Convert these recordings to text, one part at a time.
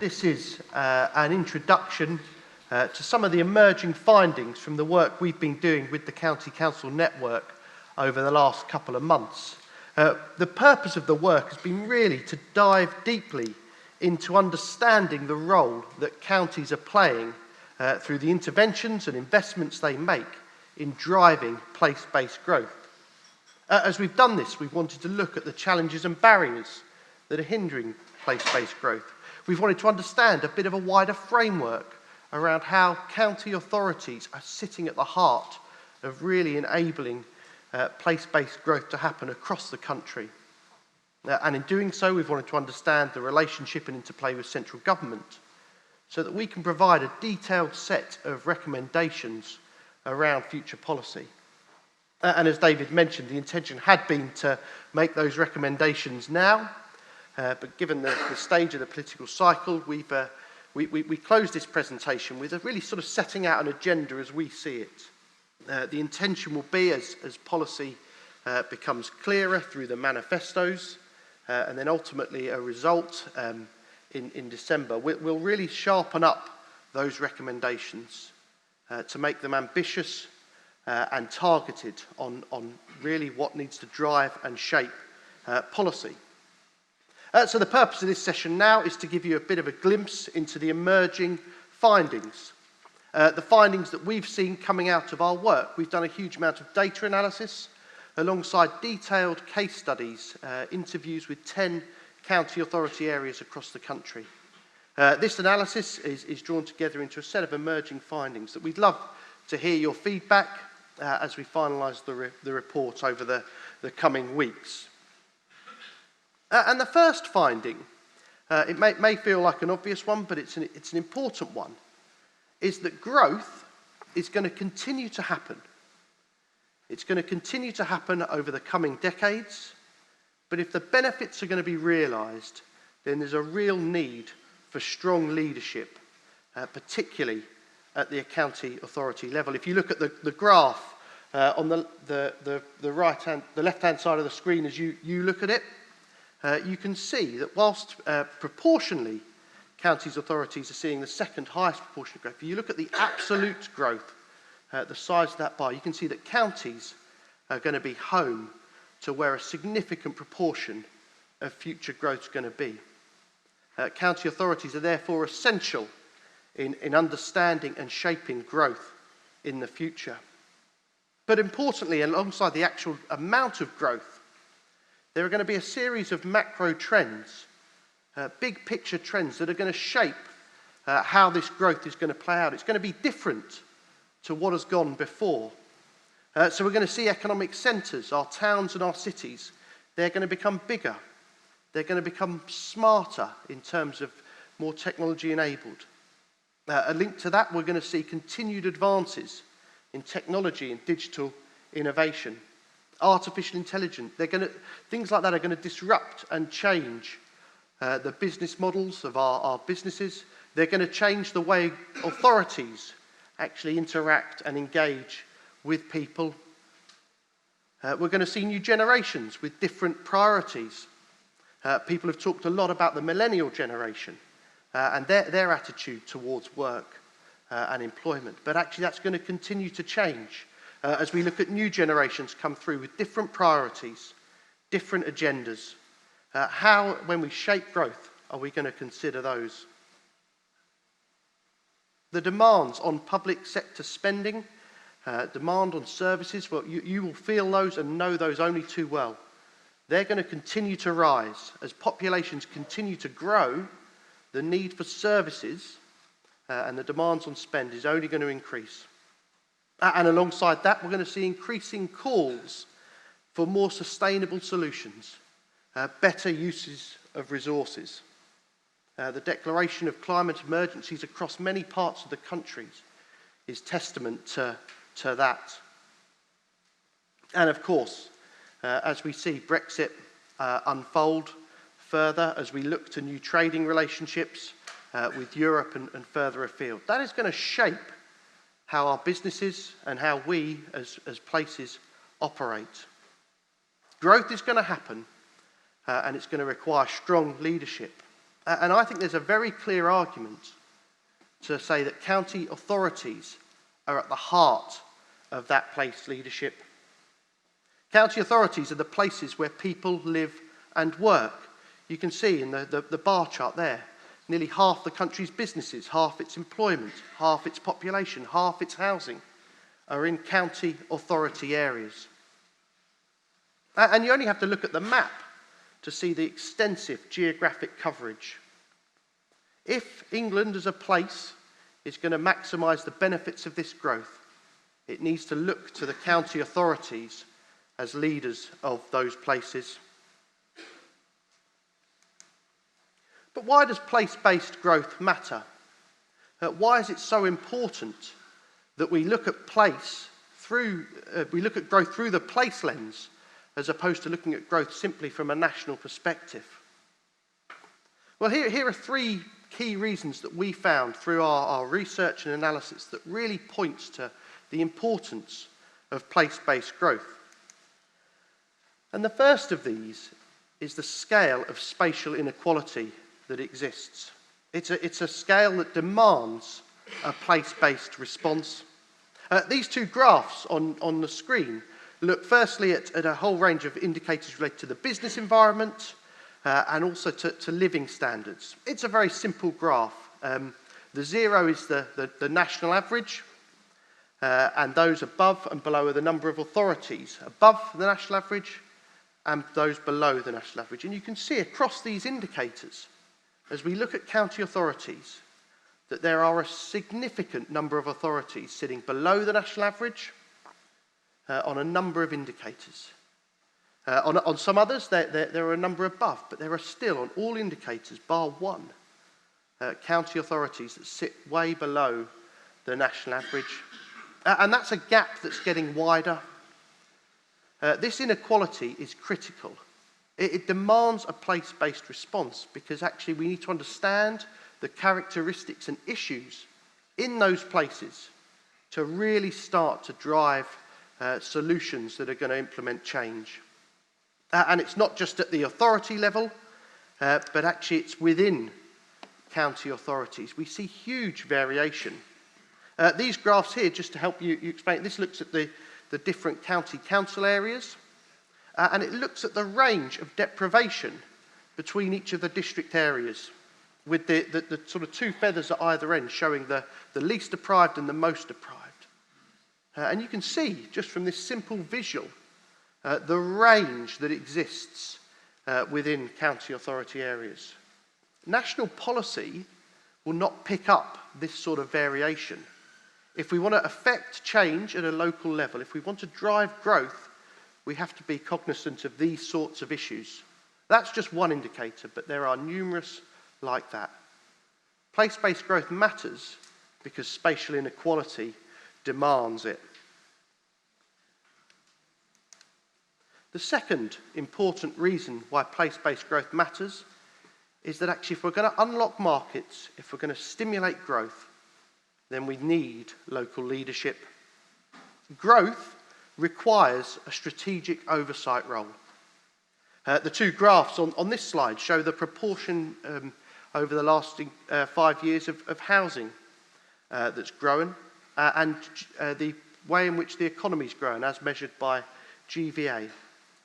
This is an introduction to some of the emerging findings from the work we've been doing with the County Council network over the last couple of months. The purpose of the work has been really to dive deeply into understanding the role that counties are playing through the interventions and investments they make in driving place-based growth. As we've done this, we've wanted to look at the challenges and barriers that are hindering place-based growth. We've wanted to understand a bit of a wider framework around how county authorities are sitting at the heart of really enabling place-based growth to happen across the country. And in doing so, we've wanted to understand the relationship and interplay with central government so that we can provide a detailed set of recommendations around future policy. And as David mentioned, the intention had been to make those recommendations now, but given the stage of the political cycle, we closed this presentation with a really sort of setting out an agenda as we see it. The intention will be, as policy becomes clearer through the manifestos, and then ultimately a result in December, we'll really sharpen up those recommendations to make them ambitious and targeted on really what needs to drive and shape policy. So the purpose of this session now is to give you a bit of a glimpse into the emerging findings. The findings that we've seen coming out of our work. We've done a huge amount of data analysis alongside detailed case studies, interviews with 10 county authority areas across the country. This analysis is drawn together into a set of emerging findings that we'd love to hear your feedback as we finalise the report over the coming weeks. And the first finding, it may feel like an obvious one, but it's an important one, is that growth is going to continue to happen. It's going to continue to happen over the coming decades, but if the benefits are going to be realised, then there's a real need for strong leadership, particularly at the county authority level. If you look at the graph on the left-hand side of the screen as you look at it, you can see that whilst proportionally counties authorities are seeing the second highest proportion of growth, if you look at the absolute growth, the size of that bar, you can see that counties are going to be home to where a significant proportion of future growth is going to be. County authorities are therefore essential in understanding and shaping growth in the future. But importantly, alongside the actual amount of growth, there are going to be a series of macro trends, big picture trends that are going to shape how this growth is going to play out. It's going to be different to what has gone before. So we're going to see economic centres, our towns and our cities, they're going to become bigger. They're going to become smarter in terms of more technology enabled. A link to that, we're going to see continued advances in technology and digital innovation. Artificial intelligence, things like that are going to disrupt and change the business models of our businesses. They're going to change the way authorities actually interact and engage with people. We're going to see new generations with different priorities. People have talked a lot about the millennial generation and their attitude towards work and employment. But actually that's going to continue to change as we look at new generations come through with different priorities, different agendas. How, when we shape growth, are we going to consider those? The demands on public sector spending, demand on services, well, you will feel those and know those only too well. They're going to continue to rise. As populations continue to grow, the need for services and the demands on spend is only going to increase. And alongside that, we're going to see increasing calls for more sustainable solutions, better uses of resources. The declaration of climate emergencies across many parts of the country is testament to that. And of course, as we see Brexit unfold further, as we look to new trading relationships with Europe and further afield, that is going to shape how our businesses and how we as places operate. Growth is going to happen and it's going to require strong leadership. And I think there's a very clear argument to say that county authorities are at the heart of that place leadership. County authorities are the places where people live and work. You can see in the bar chart there, nearly half the country's businesses, half its employment, half its population, half its housing are in county authority areas. And you only have to look at the map to see the extensive geographic coverage. If England as a place is going to maximise the benefits of this growth, it needs to look to the county authorities as leaders of those places. But why does place-based growth matter? Why is it so important that we look at growth through the place lens, as opposed to looking at growth simply from a national perspective? Well, here are three key reasons that we found through our research and analysis that really points to the importance of place-based growth. And the first of these is the scale of spatial inequality that exists. It's a scale that demands a place-based response. These two graphs on the screen look firstly at a whole range of indicators related to the business environment and also to living standards. It's a very simple graph. The zero is the national average, and those above and below are the number of authorities above the national average and those below the national average. And you can see across these indicators, as we look at county authorities, that there are a significant number of authorities sitting below the national average on a number of indicators. On some others, there are a number above, but there are still, on all indicators, bar one, county authorities that sit way below the national average. And that's a gap that's getting wider. This inequality is critical. It demands a place-based response, because actually we need to understand the characteristics and issues in those places to really start to drive solutions that are going to implement change. And it's not just at the authority level, but actually it's within county authorities. We see huge variation. These graphs here, just to help you explain, this looks at the different county council areas, and it looks at the range of deprivation between each of the district areas, with the sort of two feathers at either end showing the least deprived and the most deprived. And you can see, just from this simple visual, the range that exists within county authority areas. National policy will not pick up this sort of variation. If we want to affect change at a local level, if we want to drive growth, we have to be cognizant of these sorts of issues. That's just one indicator, but there are numerous like that. Place-based growth matters because spatial inequality demands it. The second important reason why place-based growth matters is that actually if we're going to unlock markets, if we're going to stimulate growth, then we need local leadership. Growth requires a strategic oversight role. The two graphs on this slide show the proportion over the last 5 years of housing that's grown and the way in which the economy's grown as measured by GVA.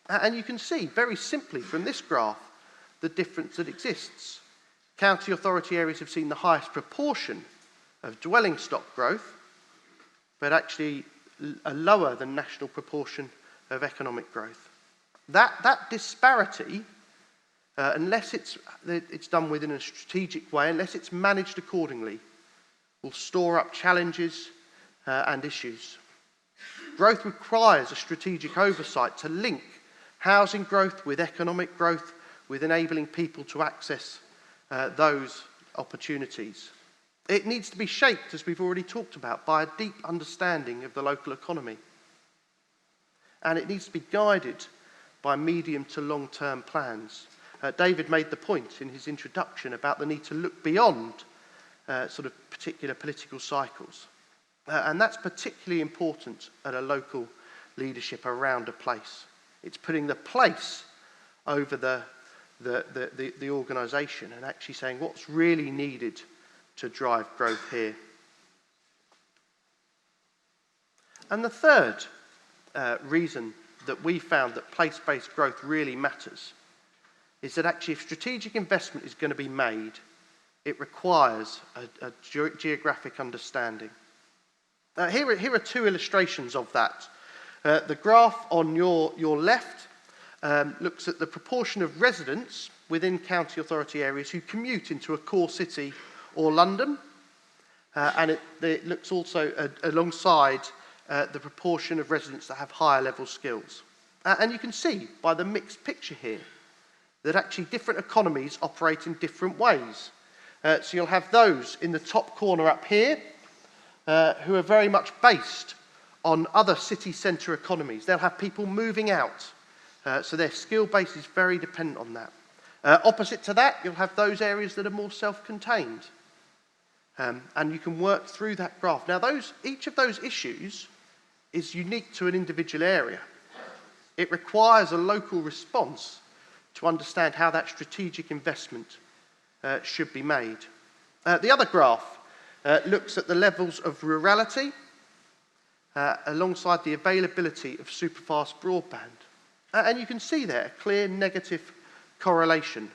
And you can see very simply from this graph the difference that exists. County authority areas have seen the highest proportion of dwelling stock growth, but actually a lower than national proportion of economic growth. That disparity, unless it's done within a strategic way, unless it's managed accordingly, will store up challenges and issues. Growth requires a strategic oversight to link housing growth with economic growth, with enabling people to access those opportunities. It needs to be shaped, as we've already talked about, by a deep understanding of the local economy. And it needs to be guided by medium to long-term plans. David made the point in his introduction about the need to look beyond sort of particular political cycles. And that's particularly important at a local leadership around a place. It's putting the place over the the organisation and actually saying what's really needed to drive growth here. And the third reason that we found that place-based growth really matters is that actually if strategic investment is going to be made, it requires a geographic understanding. Here are two illustrations of that. The graph on your left looks at the proportion of residents within county authority areas who commute into a core city or London, and it looks also alongside the proportion of residents that have higher level skills. And you can see by the mixed picture here that actually different economies operate in different ways. So you'll have those in the top corner up here who are very much based on other city centre economies. They'll have people moving out, so their skill base is very dependent on that. Opposite to that, you'll have those areas that are more self-contained. And you can work through that graph. Now, each of those issues is unique to an individual area. It requires a local response to understand how that strategic investment should be made. The other graph looks at the levels of rurality alongside the availability of superfast broadband. And you can see there a clear negative correlation.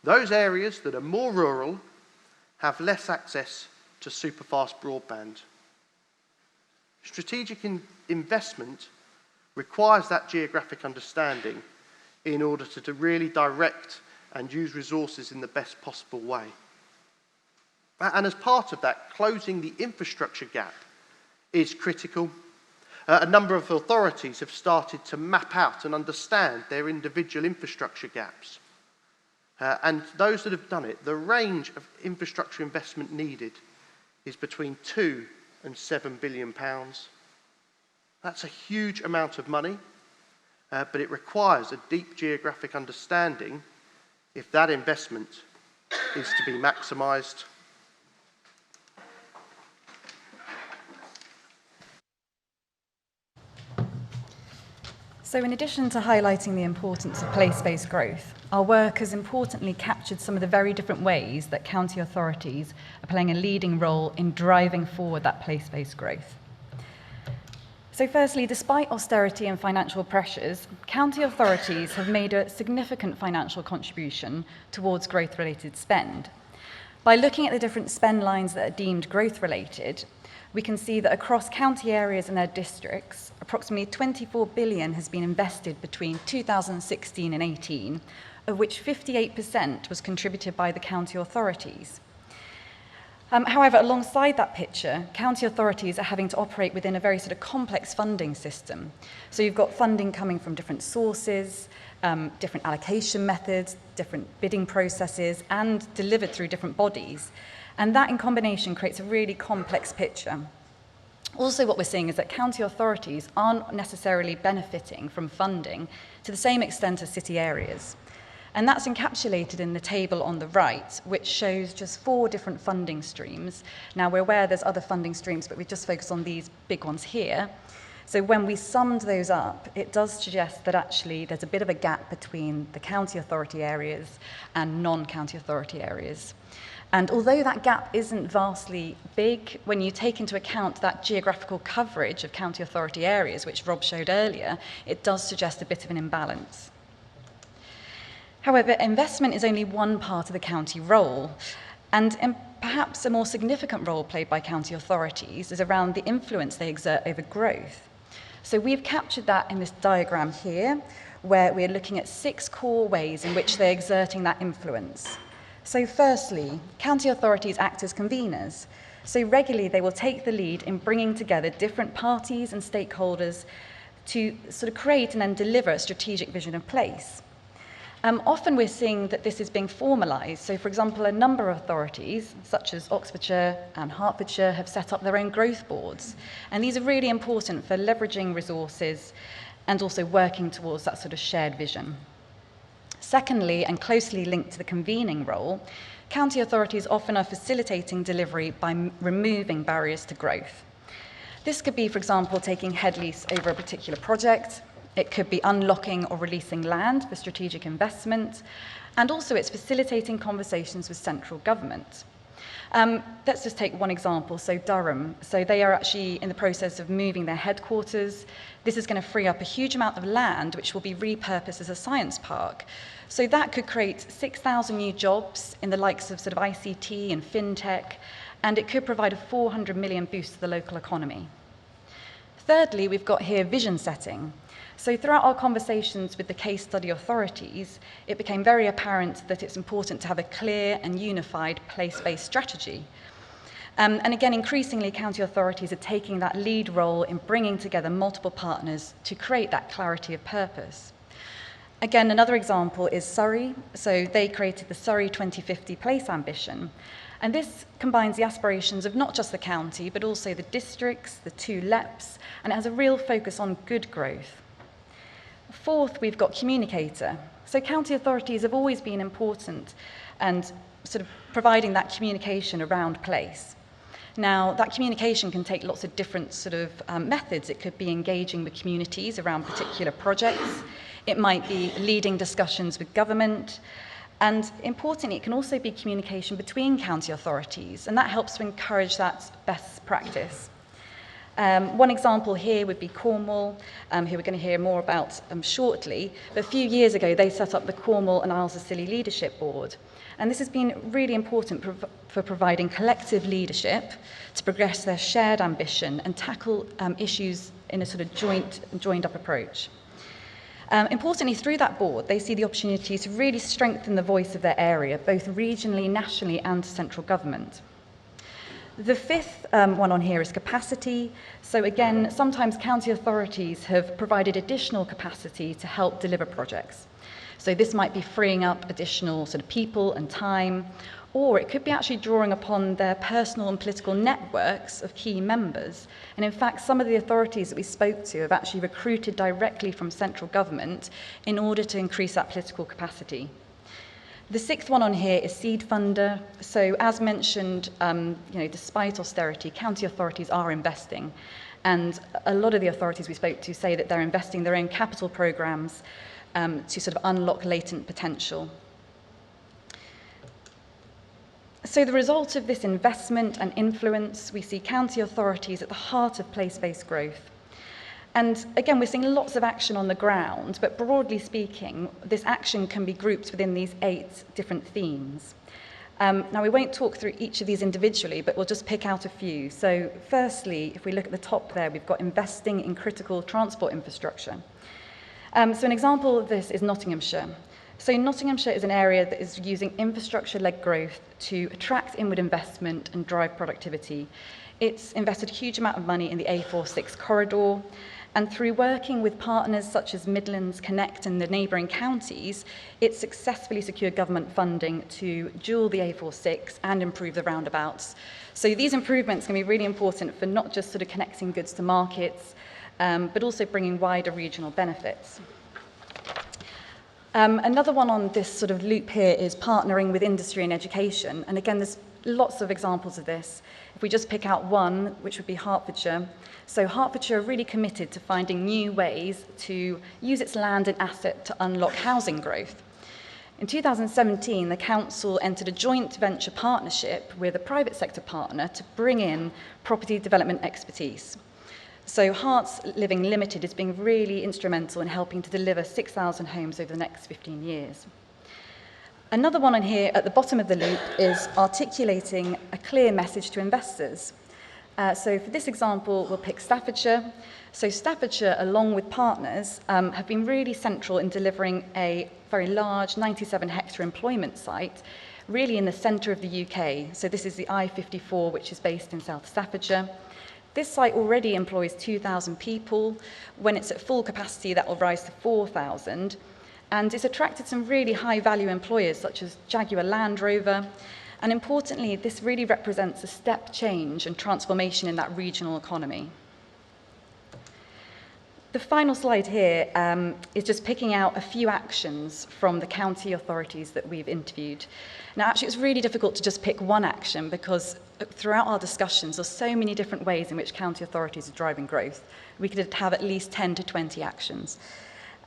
Those areas that are more rural have less access to superfast broadband. Strategic investment requires that geographic understanding in order to really direct and use resources in the best possible way. And as part of that, closing the infrastructure gap is critical. A number of authorities have started to map out and understand their individual infrastructure gaps. And those that have done it, the range of infrastructure investment needed is between £2 and £7 billion. That's a huge amount of money, but it requires a deep geographic understanding if that investment is to be maximised. So in addition to highlighting the importance of place-based growth, our work has importantly captured some of the very different ways that county authorities are playing a leading role in driving forward that place-based growth. So firstly, despite austerity and financial pressures, county authorities have made a significant financial contribution towards growth-related spend. By looking at the different spend lines that are deemed growth-related, we can see that across county areas and their districts, approximately 24 billion has been invested between 2016 and 18, of which 58% was contributed by the county authorities. However, alongside that picture, county authorities are having to operate within a very sort of complex funding system. So you've got funding coming from different sources, different allocation methods, different bidding processes, and delivered through different bodies. And that in combination creates a really complex picture. Also, what we're seeing is that county authorities aren't necessarily benefiting from funding to the same extent as city areas. And that's encapsulated in the table on the right, which shows just 4 different funding streams. Now, we're aware there's other funding streams, but we just focus on these big ones here. So when we summed those up, it does suggest that actually there's a bit of a gap between the county authority areas and non-county authority areas. And although that gap isn't vastly big, when you take into account that geographical coverage of county authority areas, which Rob showed earlier, it does suggest a bit of an imbalance. However, investment is only one part of the county role, and perhaps a more significant role played by county authorities is around the influence they exert over growth. So we've captured that in this diagram here, where we're looking at 6 core ways in which they're exerting that influence. So firstly, county authorities act as conveners. So regularly they will take the lead in bringing together different parties and stakeholders to sort of create and then deliver a strategic vision of place. Often we're seeing that this is being formalised. So for example, a number of authorities, such as Oxfordshire and Hertfordshire, have set up their own growth boards. And these are really important for leveraging resources and also working towards that sort of shared vision. Secondly, and closely linked to the convening role, county authorities often are facilitating delivery by removing barriers to growth. This could be, for example, taking head lease over a particular project, It could be unlocking or releasing land for strategic investment, and also it's facilitating conversations with central government. Let's just take one example, so Durham. So they are actually in the process of moving their headquarters. This is going to free up a huge amount of land which will be repurposed as a science park. So that could create 6,000 new jobs in the likes of sort of ICT and fintech, and it could provide a 400 million boost to the local economy. Thirdly, we've got here vision setting. So throughout our conversations with the case study authorities, it became very apparent that it's important to have a clear and unified place-based strategy. And again, increasingly, county authorities are taking that lead role in bringing together multiple partners to create that clarity of purpose. Again, another example is Surrey. So they created the Surrey 2050 Place Ambition. And this combines the aspirations of not just the county, but also the districts, the two LEPs, and it has a real focus on good growth. Fourth, we've got communicator. So county authorities have always been important and sort of providing that communication around place. Now, that communication can take lots of different sort of methods. It could be engaging with communities around particular projects. It might be leading discussions with government. And importantly, it can also be communication between county authorities, and that helps to encourage that best practice. One example here would be Cornwall, who we're going to hear more about shortly. But a few years ago, they set up the Cornwall and Isles of Scilly Leadership Board. And this has been really important for providing collective leadership to progress their shared ambition and tackle issues in a sort of joined-up approach. Importantly, through that board, they see the opportunity to really strengthen the voice of their area, both regionally, nationally, and to central government. The fifth one on here is capacity. So again, sometimes county authorities have provided additional capacity to help deliver projects. So this might be freeing up additional sort of people and time, or it could be actually drawing upon their personal and political networks of key members. And in fact, some of the authorities that we spoke to have actually recruited directly from central government in order to increase that political capacity. The sixth one on here is seed funder. So as mentioned, despite austerity, county authorities are investing. And a lot of the authorities we spoke to say that they're investing their own capital programs to sort of unlock latent potential. So the result of this investment and influence, we see county authorities at the heart of place-based growth. And again, we're seeing lots of action on the ground, but broadly speaking, this action can be grouped within these 8 different themes. Now, we won't talk through each of these individually, but we'll just pick out a few. So firstly, if we look at the top there, we've got investing in critical transport infrastructure. So an example of this is Nottinghamshire. So Nottinghamshire is an area that is using infrastructure-led growth to attract inward investment and drive productivity. It's invested a huge amount of money in the A46 corridor, and through working with partners such as Midlands, Connect and the neighbouring counties, it's successfully secured government funding to dual the A46 and improve the roundabouts. So these improvements can be really important for not just sort of connecting goods to markets, but also bringing wider regional benefits. Another one on this sort of loop here is partnering with industry and education. And again, there's lots of examples of this. If we just pick out one, which would be Hertfordshire. So Hertfordshire are really committed to finding new ways to use its land and asset to unlock housing growth. In 2017, the council entered a joint venture partnership with a private sector partner to bring in property development expertise. So Herts Living Limited is being really instrumental in helping to deliver 6,000 homes over the next 15 years. Another one on here at the bottom of the loop is articulating a clear message to investors. So for this example, we'll pick Staffordshire. So Staffordshire, along with partners, have been really central in delivering a very large 97-hectare employment site, really in the centre of the UK. So this is the I-54, which is based in South Staffordshire. This site already employs 2,000 people. When it's at full capacity, that will rise to 4,000. And it's attracted some really high-value employers, such as Jaguar Land Rover. And importantly, this really represents a step change and transformation in that regional economy. The final slide here is just picking out a few actions from the county authorities that we've interviewed. Now, actually, it's really difficult to just pick one action because throughout our discussions, there's so many different ways in which county authorities are driving growth. We could have at least 10 to 20 actions.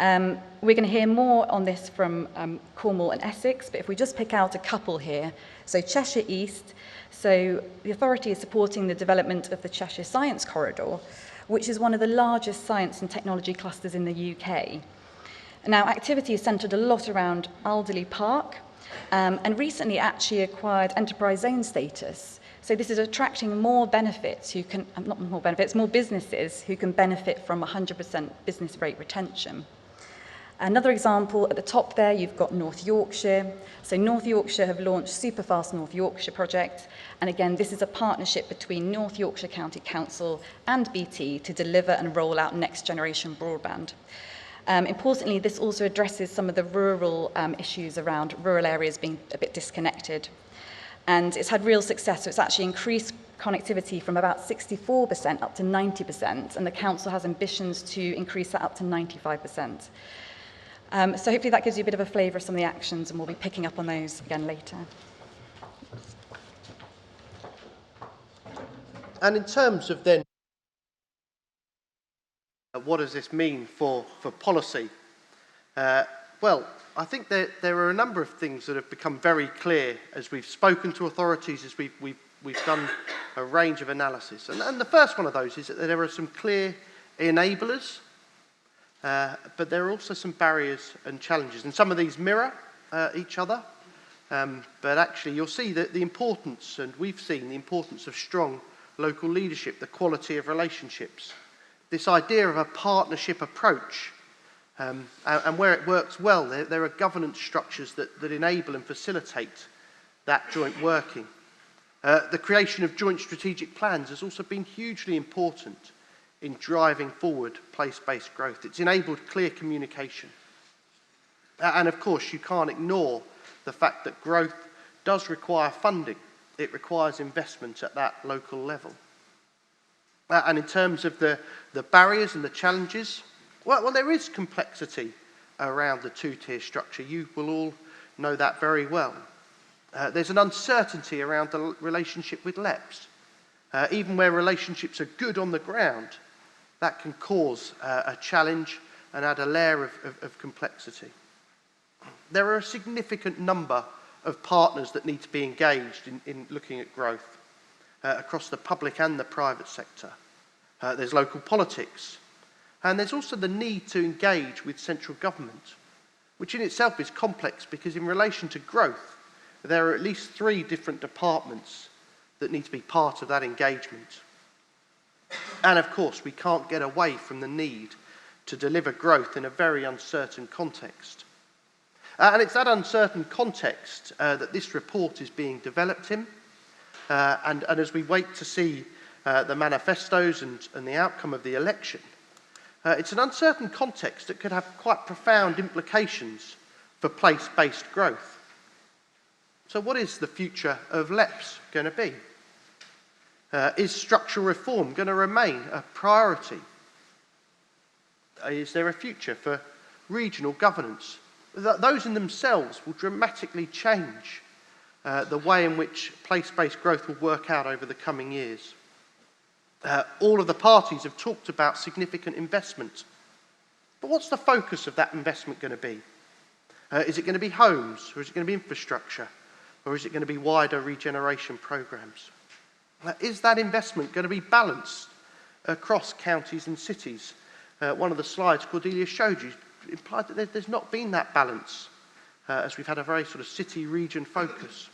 We're going to hear more on this from Cornwall and Essex, but if we just pick out a couple here, so Cheshire East, so the authority is supporting the development of the Cheshire Science Corridor, which is one of the largest science and technology clusters in the UK. Now, activity is centred a lot around Alderley Park, and recently actually acquired enterprise zone status. So this is attracting more benefits more businesses who can benefit from 100% business rate retention. Another example at the top there, you've got North Yorkshire. So North Yorkshire have launched Superfast North Yorkshire project. And again, this is a partnership between North Yorkshire County Council and BT to deliver and roll out next generation broadband. Importantly, this also addresses some of the rural issues around rural areas being a bit disconnected. And it's had real success. So it's actually increased connectivity from about 64% up to 90%. And the council has ambitions to increase that up to 95%. So hopefully that gives you a bit of a flavour of some of the actions, and we'll be picking up on those again later. And in terms of then, what does this mean for policy? Well, I think there are a number of things that have become very clear as we've spoken to authorities, as we've done a range of analysis. And the first one of those is that there are some clear enablers, but there are also some barriers and challenges. And some of these mirror each other, but actually you'll see that the importance, and we've seen the importance of strong local leadership, the quality of relationships, this idea of a partnership approach, and where it works well, there are governance structures that enable and facilitate that joint working. The creation of joint strategic plans has also been hugely important in driving forward place-based growth. It's enabled clear communication. And of course, you can't ignore the fact that growth does require funding. It requires investment at that local level. And in terms of the barriers and the challenges, well, there is complexity around the two-tier structure. You will all know that very well. There's an uncertainty around the relationship with LEPs. Even where relationships are good on the ground, that can cause a challenge and add a layer of complexity. There are a significant number of partners that need to be engaged in looking at growth across the public and the private sector. There's local politics, and there's also the need to engage with central government, which in itself is complex because in relation to growth, there are at least 3 different departments that need to be part of that engagement. And of course, we can't get away from the need to deliver growth in a very uncertain context. And it's that uncertain context that this report is being developed in. And as we wait to see the manifestos and the outcome of the election, it's an uncertain context that could have quite profound implications for place-based growth. So what is the future of LEPs going to be? Is structural reform going to remain a priority? Is there a future for regional governance? Those in themselves will dramatically change the way in which place-based growth will work out over the coming years. All of the parties have talked about significant investment. But what's the focus of that investment going to be? Is it going to be homes, or is it going to be infrastructure, or is it going to be wider regeneration programmes? Is that investment going to be balanced across counties and cities? One of the slides Cordelia showed you implied that there's not been that balance as we've had a very sort of city-region focus.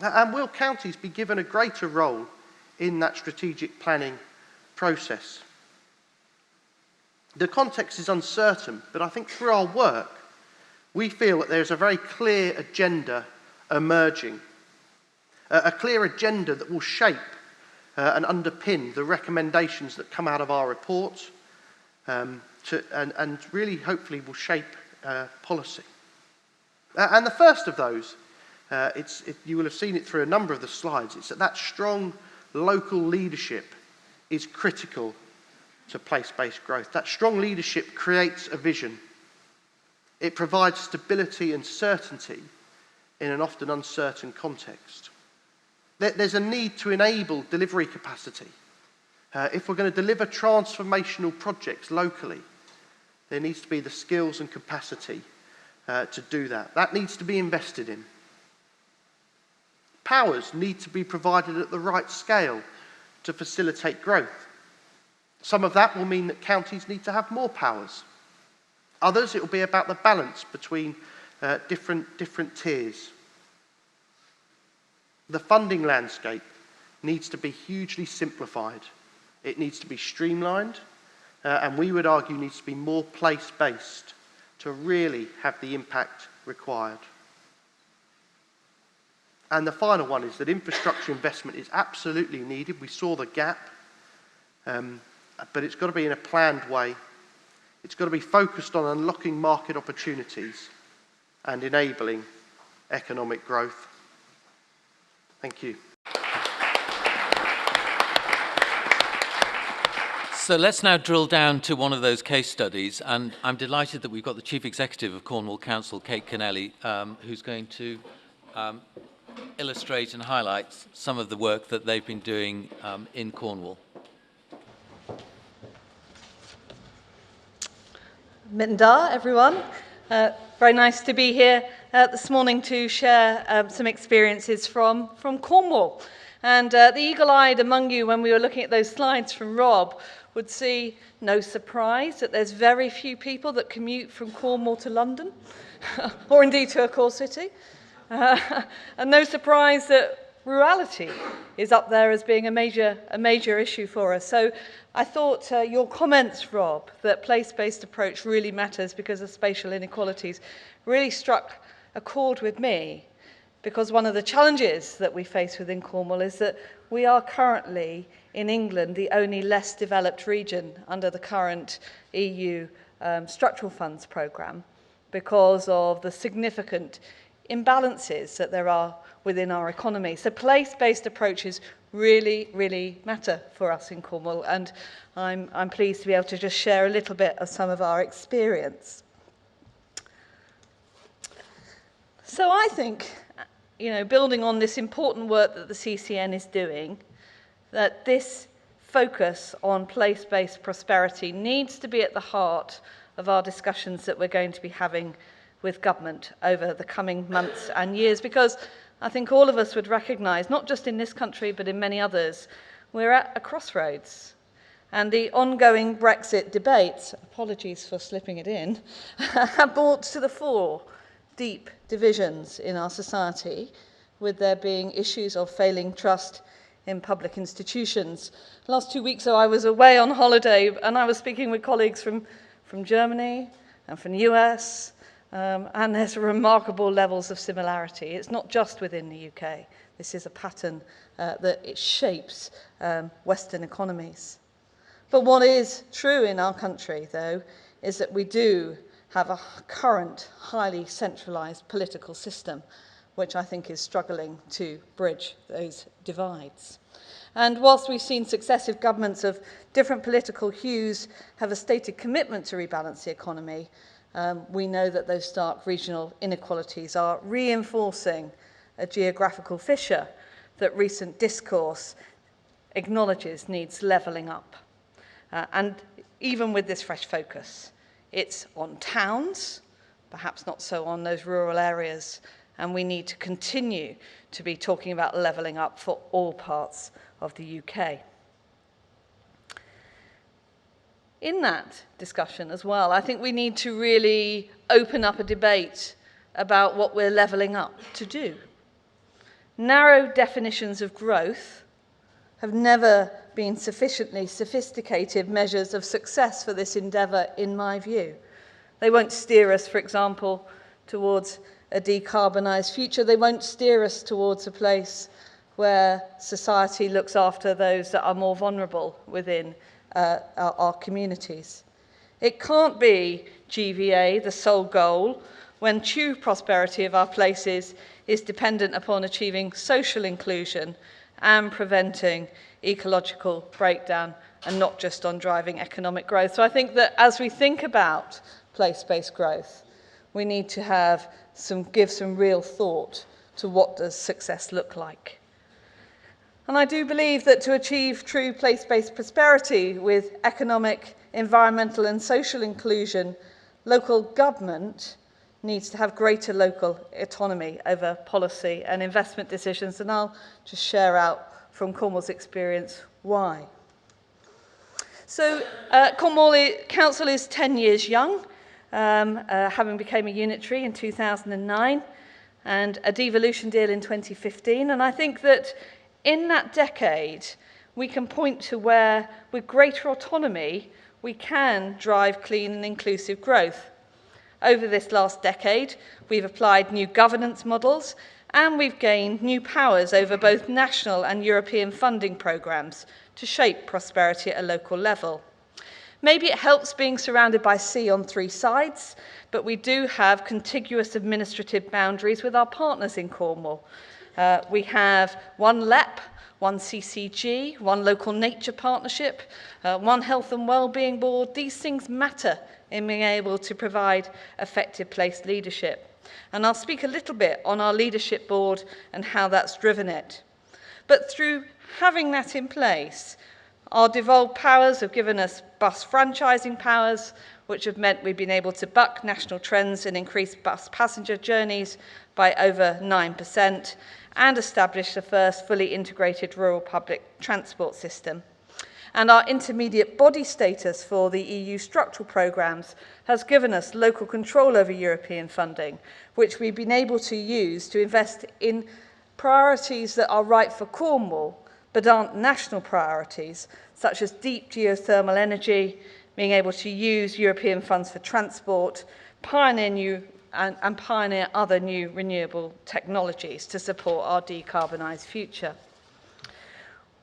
And will counties be given a greater role in that strategic planning process? The context is uncertain, but I think through our work, we feel that there's a very clear agenda emerging. A clear agenda that will shape and underpin the recommendations that come out of our report and really hopefully will shape policy. And the first of those, you will have seen it through a number of the slides, it's that strong local leadership is critical to place-based growth. That strong leadership creates a vision. It provides stability and certainty in an often uncertain context. There's a need to enable delivery capacity. If we're going to deliver transformational projects locally, there needs to be the skills and capacity to do that. That needs to be invested in. Powers need to be provided at the right scale to facilitate growth. Some of that will mean that counties need to have more powers. Others, it will be about the balance between different tiers. The funding landscape needs to be hugely simplified. It needs to be streamlined, and we would argue needs to be more place-based to really have the impact required. And the final one is that infrastructure investment is absolutely needed. We saw the gap, but it's got to be in a planned way. It's got to be focused on unlocking market opportunities and enabling economic growth. Thank you. So let's now drill down to one of those case studies, and I'm delighted that we've got the Chief Executive of Cornwall Council, Kate Kennelly, who's going to illustrate and highlight some of the work that they've been doing in Cornwall. Minda, everyone. Very nice to be here this morning to share some experiences from Cornwall. And the eagle-eyed among you, when we were looking at those slides from Rob, would see no surprise that there's very few people that commute from Cornwall to London, or indeed to a core city. And no surprise that rurality is up there as being a major issue for us. So I thought your comments, Rob, that place-based approach really matters because of spatial inequalities, really struck a chord with me, because one of the challenges that we face within Cornwall is that we are currently, in England, the only less developed region under the current EU structural funds programme because of the significant imbalances that there are within our economy. So place-based approaches really matter for us in Cornwall, and I'm pleased to be able to just share a little bit of some of our experience. So I think, building on this important work that the CCN is doing, that this focus on place-based prosperity needs to be at the heart of our discussions that we're going to be having with government over the coming months and years, because I think all of us would recognise, not just in this country but in many others, we're at a crossroads. And the ongoing Brexit debates, apologies for slipping it in, have brought to the fore deep divisions in our society, with there being issues of failing trust in public institutions. Last 2 weeks ago, I was away on holiday, and I was speaking with colleagues from Germany and from the US, and there's remarkable levels of similarity. It's not just within the UK. This is a pattern that it shapes Western economies. But what is true in our country, though, is that we do have a current, highly centralised political system, which I think is struggling to bridge those divides. And whilst we've seen successive governments of different political hues have a stated commitment to rebalance the economy, we know that those stark regional inequalities are reinforcing a geographical fissure that recent discourse acknowledges needs levelling up. And even with this fresh focus, it's on towns, perhaps not so on those rural areas, and we need to continue to be talking about levelling up for all parts of the UK. In that discussion as well, I think we need to really open up a debate about what we're levelling up to do. Narrow definitions of growth have never been sufficiently sophisticated measures of success for this endeavour, in my view. They won't steer us, for example, towards a decarbonised future. They won't steer us towards a place where society looks after those that are more vulnerable within our communities. It can't be GVA, the sole goal, when true prosperity of our places is dependent upon achieving social inclusion and preventing ecological breakdown and not just on driving economic growth. So I think that as we think about place-based growth, we need to give some real thought to what does success look like. And I do believe that to achieve true place-based prosperity with economic, environmental and social inclusion, local government needs to have greater local autonomy over policy and investment decisions, and I'll just share out from Cornwall's experience why. So Cornwall Council is 10 years young, having become a unitary in 2009 and a devolution deal in 2015, and I think that in that decade we can point to where with greater autonomy we can drive clean and inclusive growth. Over this last decade, we've applied new governance models and we've gained new powers over both national and European funding programmes to shape prosperity at a local level. Maybe it helps being surrounded by sea on 3 sides, but we do have contiguous administrative boundaries with our partners in Cornwall. We have one LEP, one CCG, one local nature partnership, one health and wellbeing board. These things matter in being able to provide effective place leadership. And I'll speak a little bit on our leadership board and how that's driven it. But through having that in place, our devolved powers have given us bus franchising powers, which have meant we've been able to buck national trends and increase bus passenger journeys by over 9%, and establish the first fully integrated rural public transport system. And our intermediate body status for the EU structural programmes has given us local control over European funding, which we've been able to use to invest in priorities that are right for Cornwall, but aren't national priorities, such as deep geothermal energy, being able to use European funds for transport, pioneer other new renewable technologies to support our decarbonised future.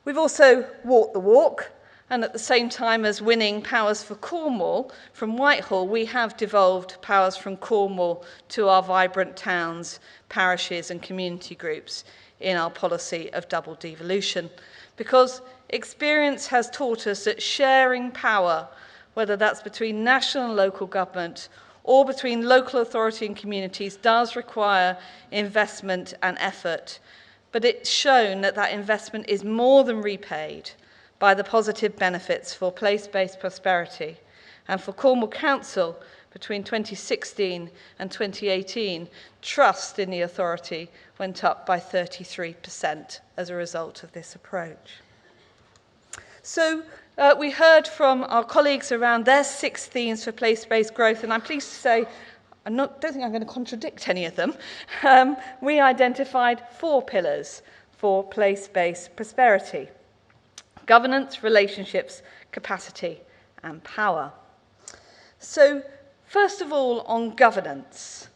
We've also walked the walk, and at the same time as winning powers for Cornwall from Whitehall, we have devolved powers from Cornwall to our vibrant towns, parishes and community groups in our policy of double devolution, because experience has taught us that sharing power, whether that's between national and local government or between local authority and communities, does require investment and effort. But it's shown that that investment is more than repaid by the positive benefits for place-based prosperity. And for Cornwall Council, between 2016 and 2018, trust in the authority went up by 33% as a result of this approach. So we heard from our colleagues around their 6 themes for place-based growth, and I'm pleased to say, don't think I'm going to contradict any of them. We identified 4 pillars for place-based prosperity: governance, relationships, capacity, and power. So, first of all, on governance,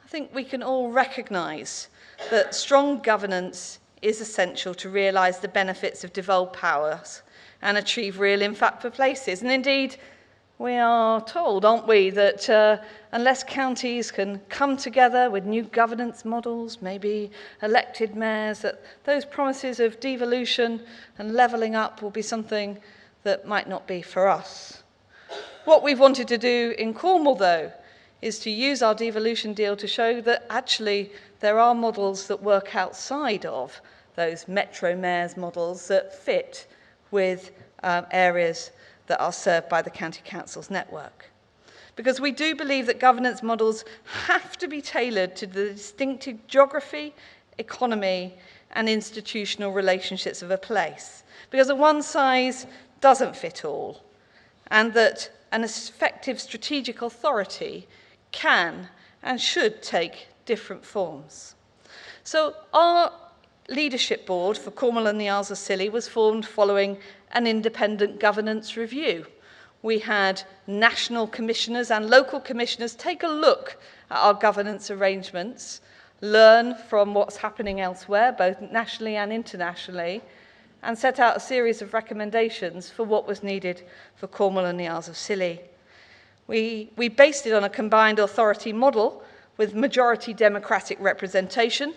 I think we can all recognise that strong governance is essential to realise the benefits of devolved powers and achieve real impact for places. And indeed, we are told, aren't we, that unless counties can come together with new governance models, maybe elected mayors, that those promises of devolution and levelling up will be something that might not be for us. What we've wanted to do in Cornwall, though, is to use our devolution deal to show that actually there are models that work outside of those metro mayors models that fit with areas that are served by the County Council's network. Because we do believe that governance models have to be tailored to the distinctive geography, economy, and institutional relationships of a place. Because a one size doesn't fit all, and that an effective strategic authority can and should take different forms. So our leadership board for Cornwall and the Isles of Scilly was formed following an independent governance review. We had national commissioners and local commissioners take a look at our governance arrangements, learn from what's happening elsewhere, both nationally and internationally, and set out a series of recommendations for what was needed for Cornwall and the Isles of Scilly. We based it on a combined authority model with majority democratic representation,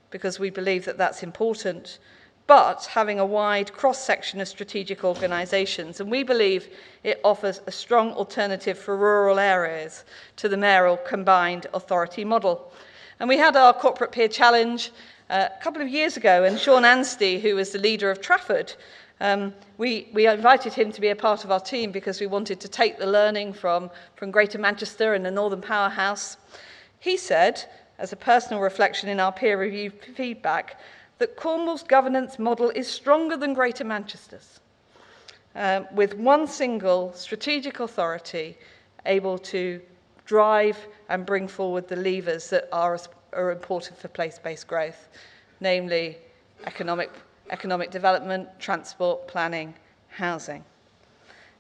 because we believe that that's important, but having a wide cross-section of strategic organisations. And we believe it offers a strong alternative for rural areas to the mayoral combined authority model. And we had our corporate peer challenge a couple of years ago, and Sean Anstey, who was the leader of Trafford, we invited him to be a part of our team because we wanted to take the learning from Greater Manchester and the Northern Powerhouse. He said, as a personal reflection in our peer review feedback, that Cornwall's governance model is stronger than Greater Manchester's, with one single strategic authority able to drive and bring forward the levers that are important for place-based growth, namely economic development, transport, planning, housing.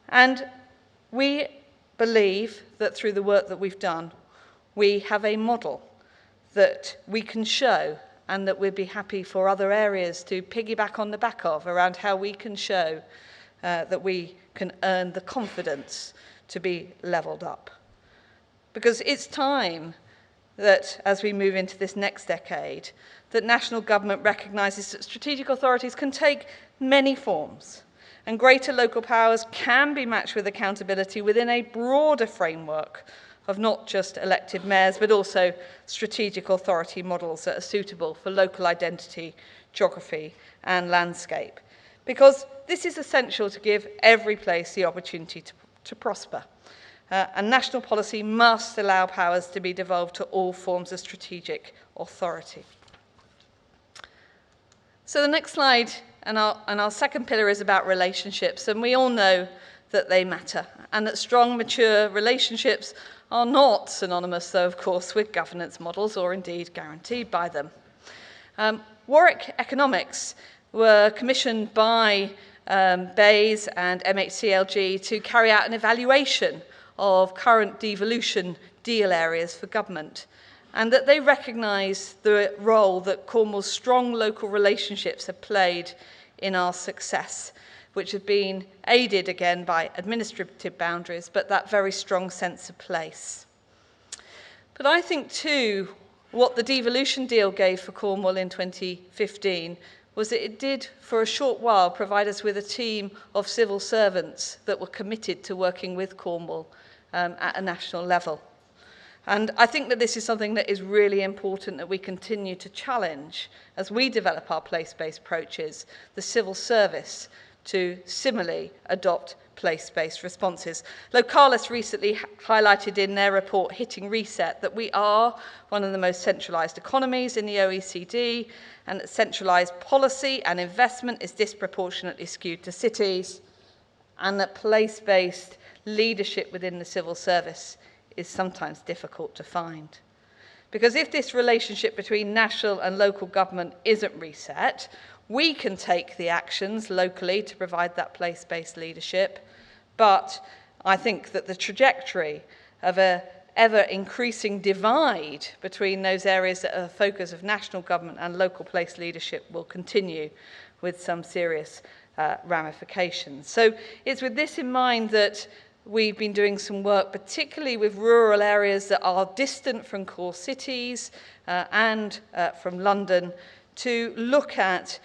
And we believe that through the work that we've done, we have a model that we can show and that we'd be happy for other areas to piggyback on the back of, around how we can show that we can earn the confidence to be levelled up. Because it's time that, as we move into this next decade, that national government recognises that strategic authorities can take many forms, and greater local powers can be matched with accountability within a broader framework of not just elected mayors, but also strategic authority models that are suitable for local identity, geography, and landscape. Because this is essential to give every place the opportunity to prosper. And national policy must allow powers to be devolved to all forms of strategic authority. So the next slide, and our second pillar, is about relationships. And we all know that they matter, and that strong, mature relationships are not synonymous, though, of course, with governance models, or indeed guaranteed by them. Warwick Economics were commissioned by Bayes and MHCLG to carry out an evaluation of current devolution deal areas for government, and that they recognise the role that Cornwall's strong local relationships have played in our success, which have been aided again by administrative boundaries, but that very strong sense of place. But I think too, what the devolution deal gave for Cornwall in 2015 was that it did, for a short while, provide us with a team of civil servants that were committed to working with Cornwall at a national level. And I think that this is something that is really important that we continue to challenge as we develop our place-based approaches, the civil service, to similarly adopt place-based responses. Localis recently highlighted in their report, Hitting Reset, that we are one of the most centralised economies in the OECD, and that centralised policy and investment is disproportionately skewed to cities, and that place-based leadership within the civil service is sometimes difficult to find. Because if this relationship between national and local government isn't reset, we can take the actions locally to provide that place-based leadership, but I think that the trajectory of an ever-increasing divide between those areas that are the focus of national government and local place leadership will continue with some serious ramifications. So it's with this in mind that we've been doing some work, particularly with rural areas that are distant from core cities and from London, to look at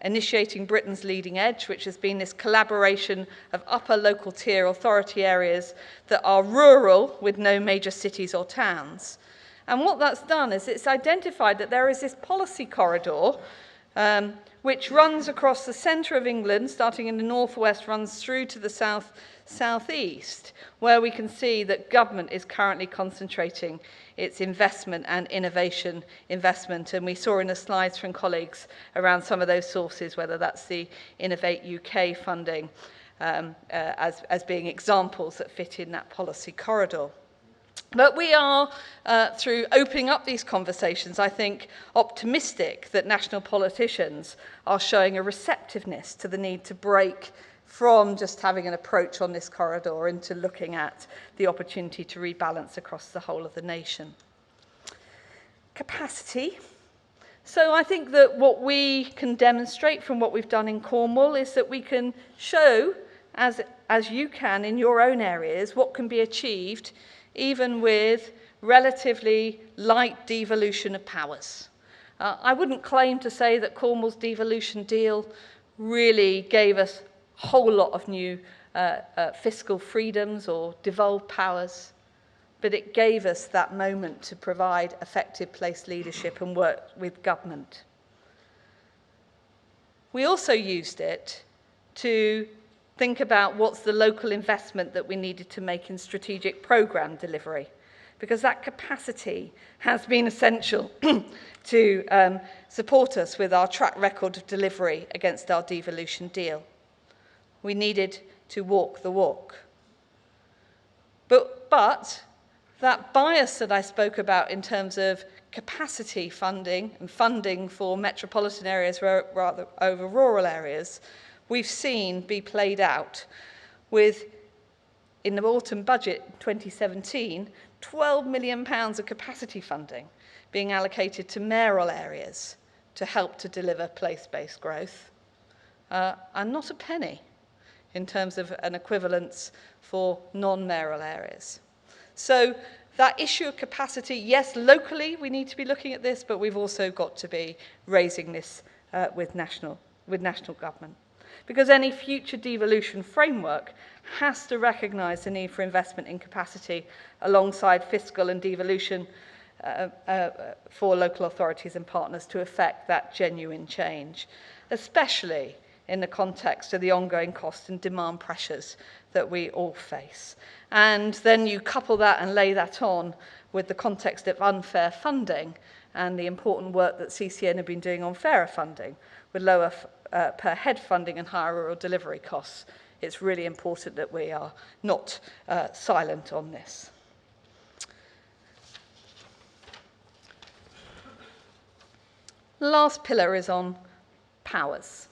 initiating Britain's Leading Edge, which has been this collaboration of upper local tier authority areas that are rural with no major cities or towns. And what that's done is it's identified that there is this policy corridor which runs across the centre of England, starting in the northwest, runs through to the southeast, where we can see that government is currently concentrating its investment and innovation investment. And we saw in the slides from colleagues around some of those sources, whether that's the Innovate UK funding, as being examples that fit in that policy corridor. But we are, through opening up these conversations, I think, optimistic that national politicians are showing a receptiveness to the need to break from just having an approach on this corridor into looking at the opportunity to rebalance across the whole of the nation. Capacity. So I think that what we can demonstrate from what we've done in Cornwall is that we can show, as you can in your own areas, what can be achieved even with relatively light devolution of powers. I wouldn't claim to say that Cornwall's devolution deal really gave us a whole lot of new fiscal freedoms or devolved powers, but it gave us that moment to provide effective place leadership and work with government. We also used it to think about what's the local investment that we needed to make in strategic programme delivery, because that capacity has been essential to support us with our track record of delivery against our devolution deal. We needed to walk the walk. But that bias that I spoke about in terms of capacity funding and funding for metropolitan areas rather over rural areas, we've seen be played out with, in the autumn budget 2017, £12 million of capacity funding being allocated to mayoral areas to help to deliver place-based growth, and not a penny in terms of an equivalence for non-mayoral areas. So that issue of capacity, yes, locally we need to be looking at this, but we've also got to be raising this with national government. Because any future devolution framework has to recognise the need for investment in capacity alongside fiscal and devolution for local authorities and partners to effect that genuine change, especially in the context of the ongoing cost and demand pressures that we all face. And then you couple that and lay that on with the context of unfair funding and the important work that CCN have been doing on fairer funding with lower per head funding and higher rural delivery costs. It's really important that we are not silent on this. The last pillar is on powers.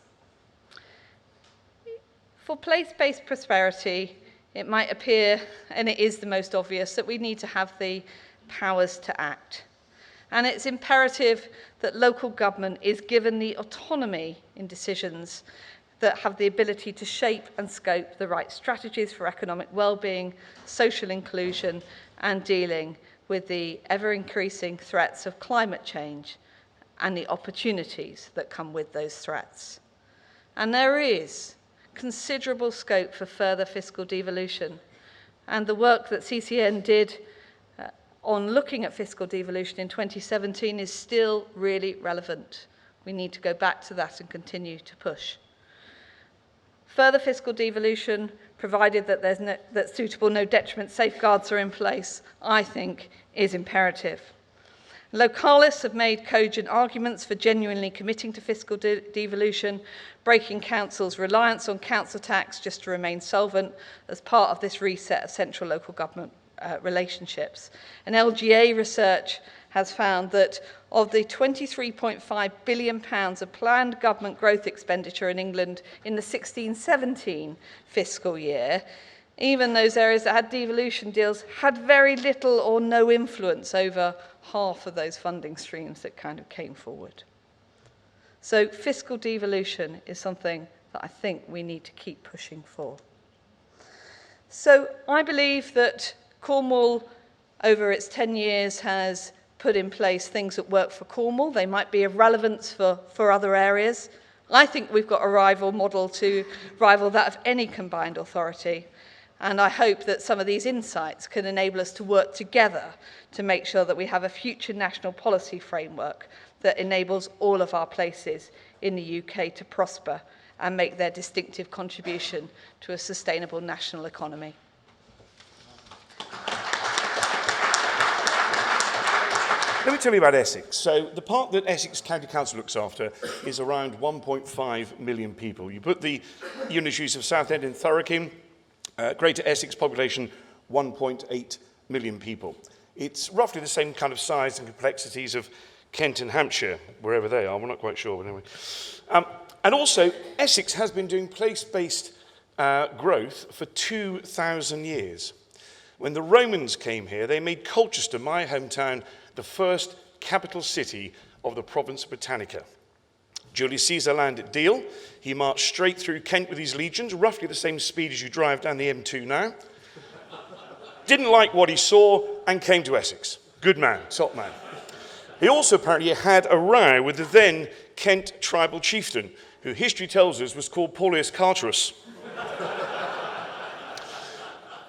For place-based prosperity, it might appear, and it is the most obvious, that we need to have the powers to act. And it's imperative that local government is given the autonomy in decisions that have the ability to shape and scope the right strategies for economic well-being, social inclusion, and dealing with the ever-increasing threats of climate change and the opportunities that come with those threats. And there is considerable scope for further fiscal devolution. And the work that CCN did on looking at fiscal devolution in 2017 is still really relevant. We need to go back to that and continue to push. Further fiscal devolution, provided that that suitable no detriment safeguards are in place, I think is imperative. Localists have made cogent arguments for genuinely committing to fiscal devolution, breaking councils' reliance on council tax just to remain solvent as part of this reset of central local government relationships. And LGA research has found that of the £23.5 billion of planned government growth expenditure in England in the 16-17 fiscal year, even those areas that had devolution deals had very little or no influence over half of those funding streams that kind of came forward. So fiscal devolution is something that I think we need to keep pushing for. So I believe that Cornwall, over its 10 years, has put in place things that work for Cornwall. They might be of relevance for other areas. I think we've got a rival model to rival that of any combined authority. And I hope that some of these insights can enable us to work together to make sure that we have a future national policy framework that enables all of our places in the UK to prosper and make their distinctive contribution to a sustainable national economy. Let me tell you about Essex. So the part that Essex County Council looks after is around 1.5 million people. You put the unitaries of Southend and Thurrock, Greater Essex population 1.8 million people. It's roughly the same kind of size and complexities of Kent and Hampshire, wherever they are. We're not quite sure, but anyway. And also, Essex has been doing place-based growth for 2,000 years. When the Romans came here, they made Colchester, my hometown, the first capital city of the province of Britannica. Julius Caesar landed at Deal. He marched straight through Kent with his legions, roughly the same speed as you drive down the M2 now. Didn't like what he saw and came to Essex. Good man, top man. He also apparently had a row with the then Kent tribal chieftain, who history tells us was called Paulius Carterus.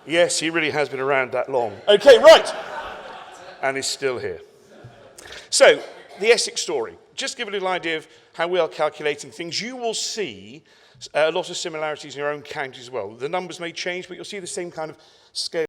Yes, he really has been around that long. Okay, right. And is still here. So, the Essex story. Just give a little idea of how we are calculating things. You will see a lot of similarities in your own counties as well. The numbers may change, but you'll see the same kind of scale.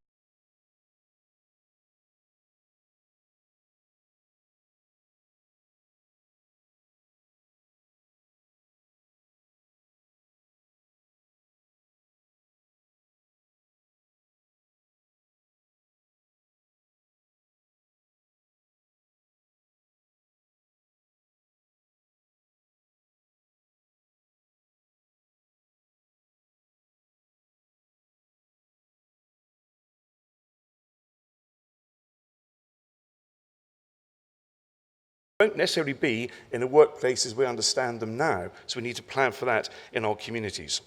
Won't necessarily be in the workplaces we understand them now, so we need to plan for that in our communities.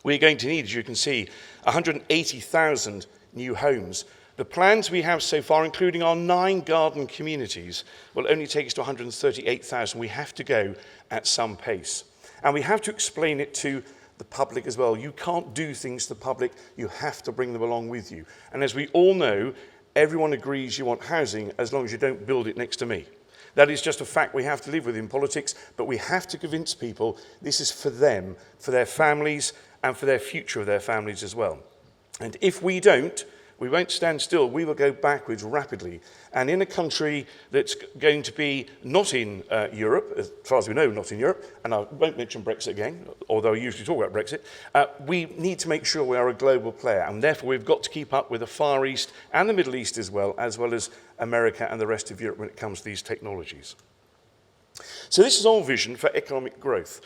We're going to need, as you can see, 180,000 new homes. The plans we have so far, including our 9 garden communities, will only take us to 138,000. We have to go at some pace. And we have to explain it to the public as well. You can't do things to the public, you have to bring them along with you. And as we all know, everyone agrees you want housing as long as you don't build it next to me. That is just a fact we have to live with in politics, but we have to convince people this is for them, for their families, and for their future of their families as well. And if we don't, we won't stand still. We will go backwards rapidly. And in a country that's going to be not in Europe, as far as we know, not in Europe, and I won't mention Brexit again, although I usually talk about Brexit, we need to make sure we are a global player. And therefore, we've got to keep up with the Far East and the Middle East as well as America and the rest of Europe when it comes to these technologies. So this is our vision for economic growth.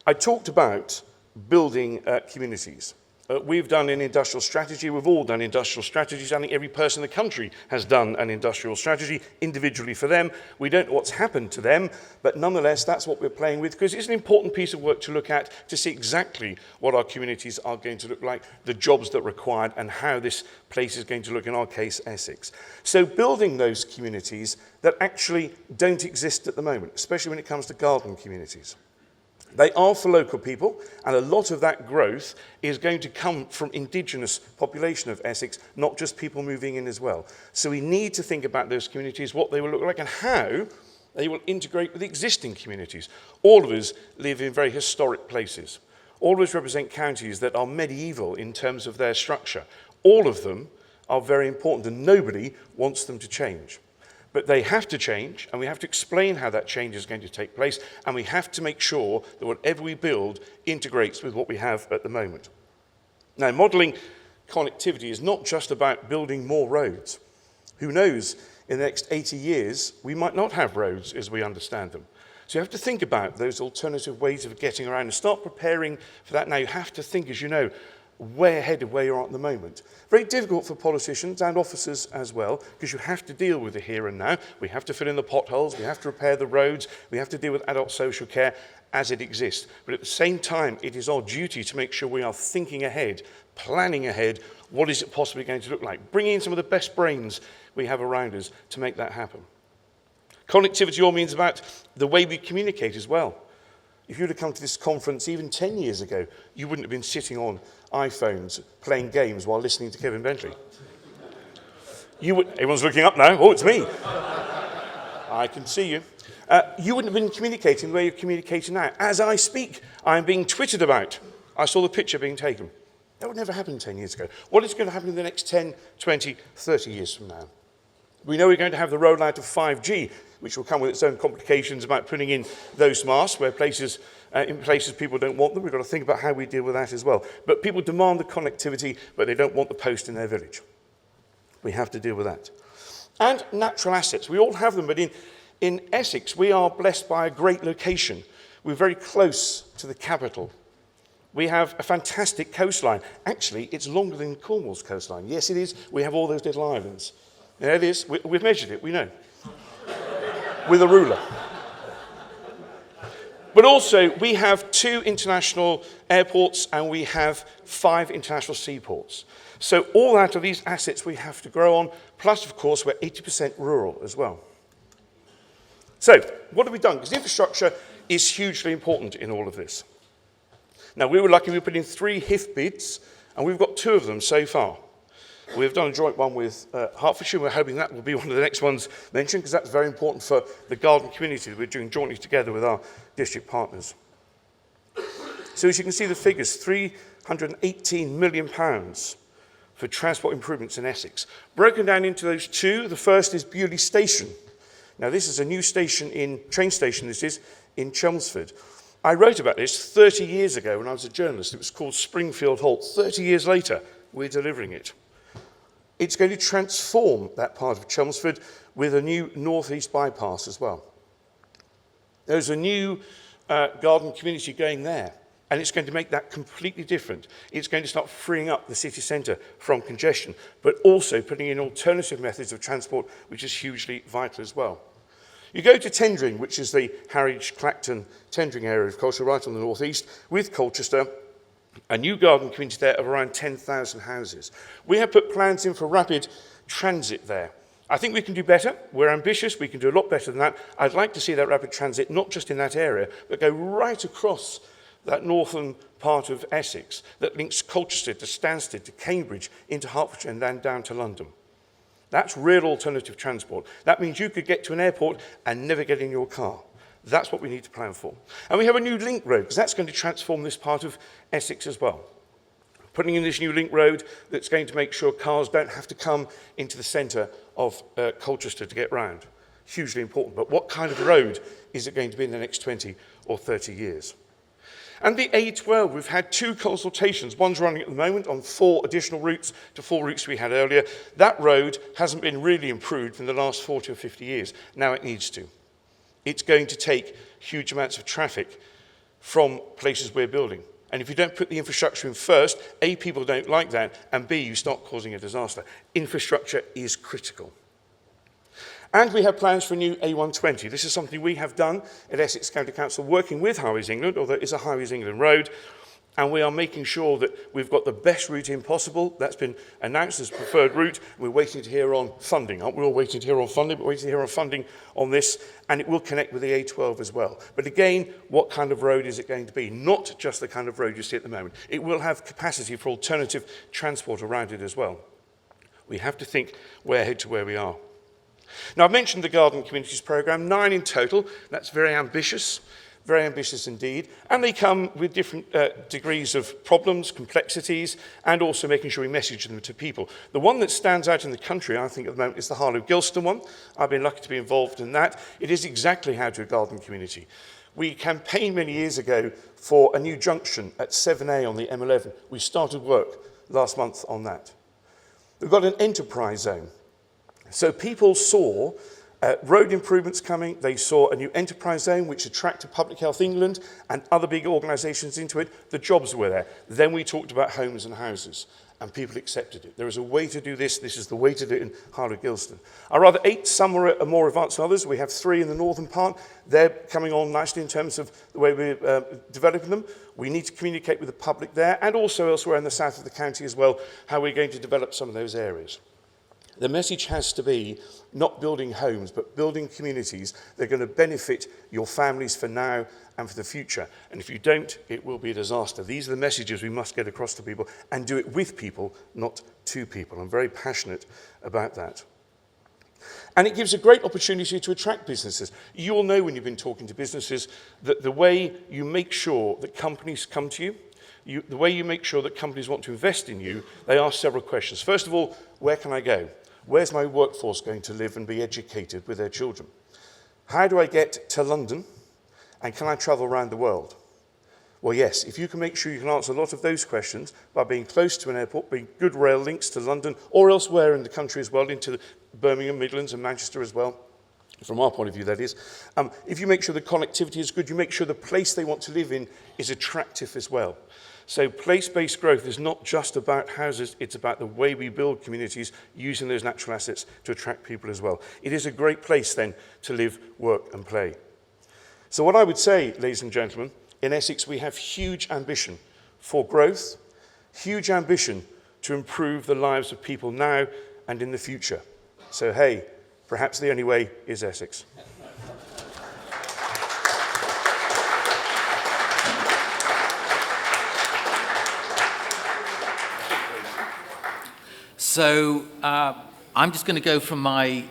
I talked about building communities. We've done an industrial strategy. We've all done industrial strategies. I think every person in the country has done an industrial strategy individually for them. We don't know what's happened to them, but nonetheless, that's what we're playing with because it's an important piece of work to look at to see exactly what our communities are going to look like, the jobs that are required, and how this place is going to look, in our case, Essex. So building those communities that actually don't exist at the moment, especially when it comes to garden communities. They are for local people, and a lot of that growth is going to come from indigenous population of Essex, not just people moving in as well. So we need to think about those communities, what they will look like, and how they will integrate with existing communities. All of us live in very historic places. All of us represent counties that are medieval in terms of their structure. All of them are very important, and nobody wants them to change. But they have to change, and we have to explain how that change is going to take place, and we have to make sure that whatever we build integrates with what we have at the moment. Now, modelling connectivity is not just about building more roads. Who knows, in the next 80 years, we might not have roads as we understand them. So you have to think about those alternative ways of getting around and start preparing for that now. You have to think, as you know, way ahead of where you are at the moment. Very difficult for politicians and officers as well, because you have to deal with the here and now. We have to fill in the potholes, we have to repair the roads, we have to deal with adult social care as it exists. But at the same time, it is our duty to make sure we are thinking ahead, planning ahead, what is it possibly going to look like, bringing in some of the best brains we have around us to make that happen. Connectivity all means about the way we communicate as well. If you would have come to this conference even 10 years ago, you wouldn't have been sitting on iPhones playing games while listening to Kevin Bentley. Everyone's looking up now. Oh, it's me. I can see you. You wouldn't have been communicating the way you're communicating now. As I speak, I'm being twittered about. I saw the picture being taken. That would never happen 10 years ago. What is going to happen in the next 10, 20, 30 years from now? We know we're going to have the rollout of 5G, which will come with its own complications about putting in those masts where in places people don't want them. We've got to think about how we deal with that as well. But people demand the connectivity, but they don't want the post in their village. We have to deal with that. And natural assets. We all have them, but in Essex, we are blessed by a great location. We're very close to the capital. We have a fantastic coastline. Actually, it's longer than Cornwall's coastline. Yes, it is. We have all those little islands. There it is. We've measured it, we know. With a ruler. But also, we have 2 international airports and we have 5 international seaports. So all that are these assets we have to grow on, plus, of course, we're 80% rural as well. So, what have we done? Because infrastructure is hugely important in all of this. Now, we were lucky, we put in 3 HIF bids, and we've got 2 of them so far. We've done a joint one with Hertfordshire. We're hoping that will be one of the next ones mentioned, because that's very important for the garden community that we're doing jointly together with our district partners. So as you can see the figures, £318 million for transport improvements in Essex. Broken down into those 2, the first is Bewley Station. Now this is a new station train station this is, in Chelmsford. I wrote about this 30 years ago when I was a journalist. It was called Springfield Halt. 30 years later, we're delivering it. It's going to transform that part of Chelmsford with a new northeast bypass as well. There's a new garden community going there, and it's going to make that completely different. It's going to start freeing up the city centre from congestion, but also putting in alternative methods of transport, which is hugely vital as well. You go to Tendring, which is the Harwich-Clacton tendering area of Colchester, right on the northeast, with Colchester, a new garden community there of around 10,000 houses. We have put plans in for rapid transit there. I think we can do better. We're ambitious. We can do a lot better than that. I'd like to see that rapid transit not just in that area, but go right across that northern part of Essex that links Colchester to Stansted to Cambridge into Hertfordshire and then down to London. That's real alternative transport. That means you could get to an airport and never get in your car. That's what we need to plan for. And we have a new link road, because that's going to transform this part of Essex as well. Putting in this new link road that's going to make sure cars don't have to come into the centre of Colchester to get round. Hugely important. But what kind of road is it going to be in the next 20 or 30 years? And the A12, we've had 2 consultations. One's running at the moment on 4 additional routes to 4 routes we had earlier. That road hasn't been really improved in the last 40 or 50 years. Now it needs to. It's going to take huge amounts of traffic from places we're building. And if you don't put the infrastructure in first, A, people don't like that, and B, you start causing a disaster. Infrastructure is critical. And we have plans for a new A120. This is something we have done at Essex County Council, working with Highways England, although it is a Highways England road, and we are making sure that we've got the best route in possible. That's been announced as preferred route. We're waiting to hear on funding. Aren't we all waiting to hear on funding? But waiting to hear on funding on this, and it will connect with the A12 as well. But again, what kind of road is it going to be? Not just the kind of road you see at the moment. It will have capacity for alternative transport around it as well. We have to think way ahead to where we are. Now, I've mentioned the Garden Communities Programme, 9 in total. That's very ambitious indeed. And they come with different degrees of problems, complexities, and also making sure we message them to people. The one that stands out in the country, I think, at the moment, is the Harlow-Gilston one. I've been lucky to be involved in that. It is exactly how to a garden community. We campaigned many years ago for a new junction at 7A on the M11. We started work last month on that. We've got an enterprise zone. So people saw road improvements coming. They saw a new enterprise zone which attracted Public Health England and other big organisations into it. The jobs were there. Then we talked about homes and houses, and people accepted it. There is a way to do this. This is the way to do it in Harlow-Gilston. Our other 8, some are more advanced than others. We have 3 in the northern part. They're coming on nicely in terms of the way we're developing them. We need to communicate with the public there, and also elsewhere in the south of the county as well, how we're going to develop some of those areas. The message has to be not building homes, but building communities that are going to benefit your families for now and for the future. And if you don't, it will be a disaster. These are the messages we must get across to people, and do it with people, not to people. I'm very passionate about that. And it gives a great opportunity to attract businesses. You all know when you've been talking to businesses that the way you make sure that companies come to you, the way you make sure that companies want to invest in you, they ask several questions. First of all, where can I go? Where's my workforce going to live and be educated with their children? How do I get to London? And can I travel around the world? Well, yes, if you can make sure you can answer a lot of those questions by being close to an airport, being good rail links to London or elsewhere in the country as well, into Birmingham, Midlands and Manchester as well, from our point of view, that is. If you make sure the connectivity is good, you make sure the place they want to live in is attractive as well. So place-based growth is not just about houses, it's about the way we build communities using those natural assets to attract people as well. It is a great place then to live, work and play. So what I would say, ladies and gentlemen, in Essex we have huge ambition for growth, huge ambition to improve the lives of people now and in the future. So hey, perhaps the only way is Essex. So I'm just going to go from my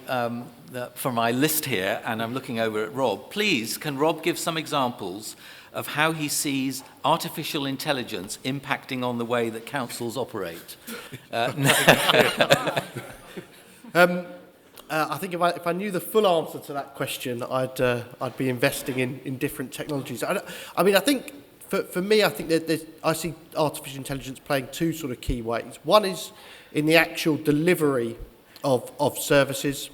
list here, and I'm looking over at Rob. Please, can Rob give some examples of how he sees artificial intelligence impacting on the way that councils operate? I think if I knew the full answer to that question, I'd be investing in different technologies. I mean, I think for me, I think I see artificial intelligence playing two sort of key ways. One is in the actual delivery of services.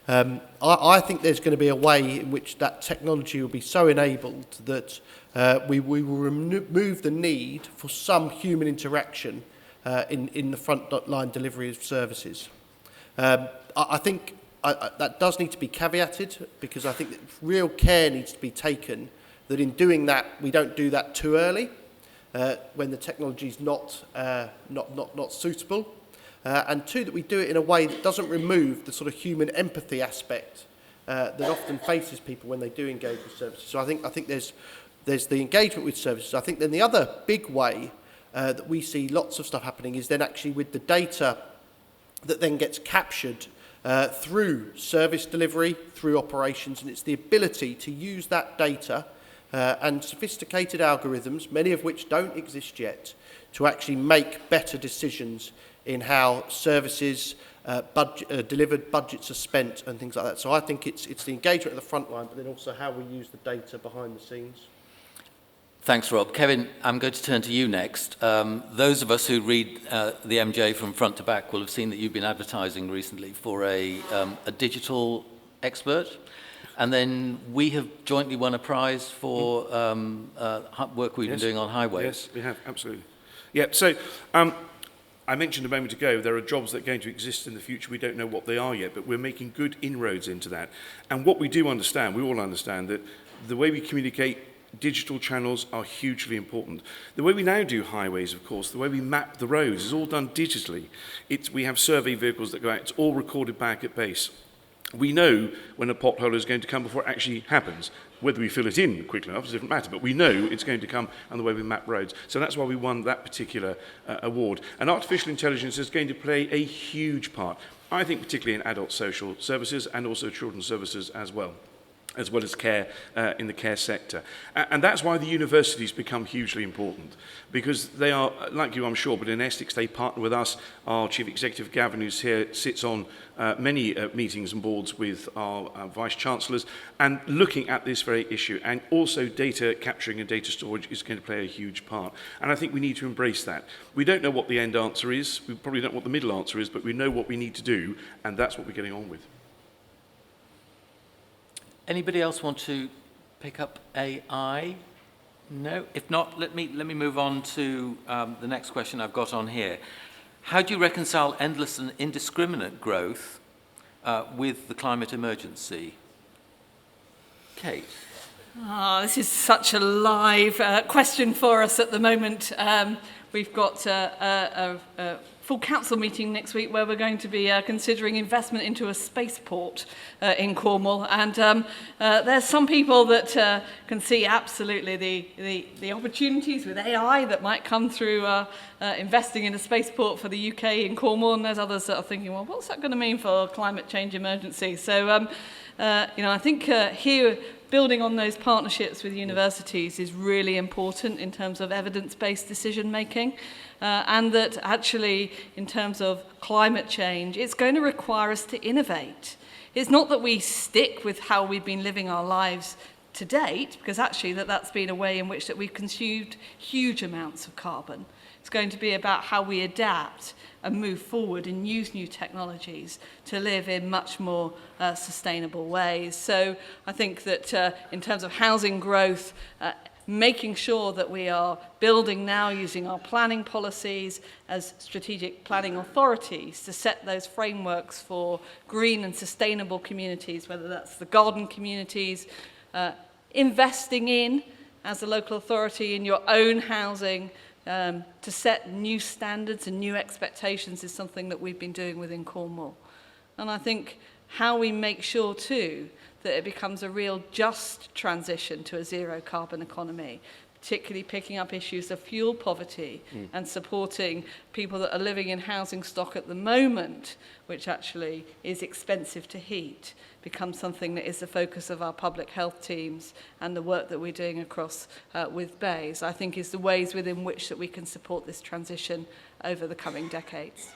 I think there's going to be a way in which that technology will be so enabled that we will remove the need for some human interaction in the front line delivery of services. I think that does need to be caveated, because I think that real care needs to be taken that in doing that, we don't do that too early when the technology is not suitable. And two, that we do it in a way that doesn't remove the sort of human empathy aspect that often faces people when they do engage with services. So I think there's the engagement with services. I think then the other big way that we see lots of stuff happening is then actually with the data that then gets captured through service delivery, through operations, and it's the ability to use that data and sophisticated algorithms, many of which don't exist yet, to actually make better decisions in how services delivered, budgets are spent, and things like that. So I think it's the engagement at the front line, but then also how we use the data behind the scenes. Thanks, Rob. Kevin, I'm going to turn to you next. Those of us who read the MJ from front to back will have seen that you've been advertising recently for a digital expert. And then we have jointly won a prize for work we've been doing on highways. Yes, we have, absolutely. Yeah, so I mentioned a moment ago there are jobs that are going to exist in the future. We don't know what they are yet, but we're making good inroads into that. And what we do understand, we all understand, that the way we communicate, digital channels are hugely important. The way we now do highways, of course, the way we map the roads is all done digitally. We have survey vehicles that go out. It's all recorded back at base. We know when a pothole is going to come before it actually happens. Whether we fill it in quickly enough is a different matter, but we know it's going to come and the way we map roads. So that's why we won that particular award. And artificial intelligence is going to play a huge part, I think particularly in adult social services and also children's services as well as care in the care sector. And that's why the universities become hugely important, because they are, like you I'm sure, but in Essex they partner with us. Our Chief Executive Gavin, who's here, sits on many meetings and boards with our Vice-Chancellors and looking at this very issue. And also data capturing and data storage is going to play a huge part. And I think we need to embrace that. We don't know what the end answer is, we probably don't know what the middle answer is, but we know what we need to do, and that's what we're getting on with. Anybody else want to pick up AI? No? If not, let me move on to the next question I've got on here. How do you reconcile endless and indiscriminate growth with the climate emergency? Kate? This is such a live question for us at the moment. We've got a full council meeting next week where we're going to be considering investment into a spaceport in Cornwall, and there's some people that can see absolutely the opportunities with AI that might come through investing in a spaceport for the UK in Cornwall, and there's others that are thinking, well, what's that going to mean for climate change emergency? So I think here building on those partnerships with universities is really important in terms of evidence-based decision making. And that actually, in terms of climate change, it's going to require us to innovate. It's not that we stick with how we've been living our lives to date, because actually that's been a way in which that we've consumed huge amounts of carbon. It's going to be about how we adapt and move forward and use new technologies to live in much more sustainable ways. So I think that in terms of housing growth, making sure that we are building now using our planning policies as strategic planning authorities to set those frameworks for green and sustainable communities, whether that's the garden communities, investing in, as a local authority, in your own housing, to set new standards and new expectations is something that we've been doing within Cornwall. And I think how we make sure too that it becomes a real just transition to a zero carbon economy particularly picking up issues of fuel poverty and supporting people that are living in housing stock at the moment, which actually is expensive to heat, becomes something that is the focus of our public health teams and the work that we're doing across with BEIS, I think is the ways within which that we can support this transition over the coming decades.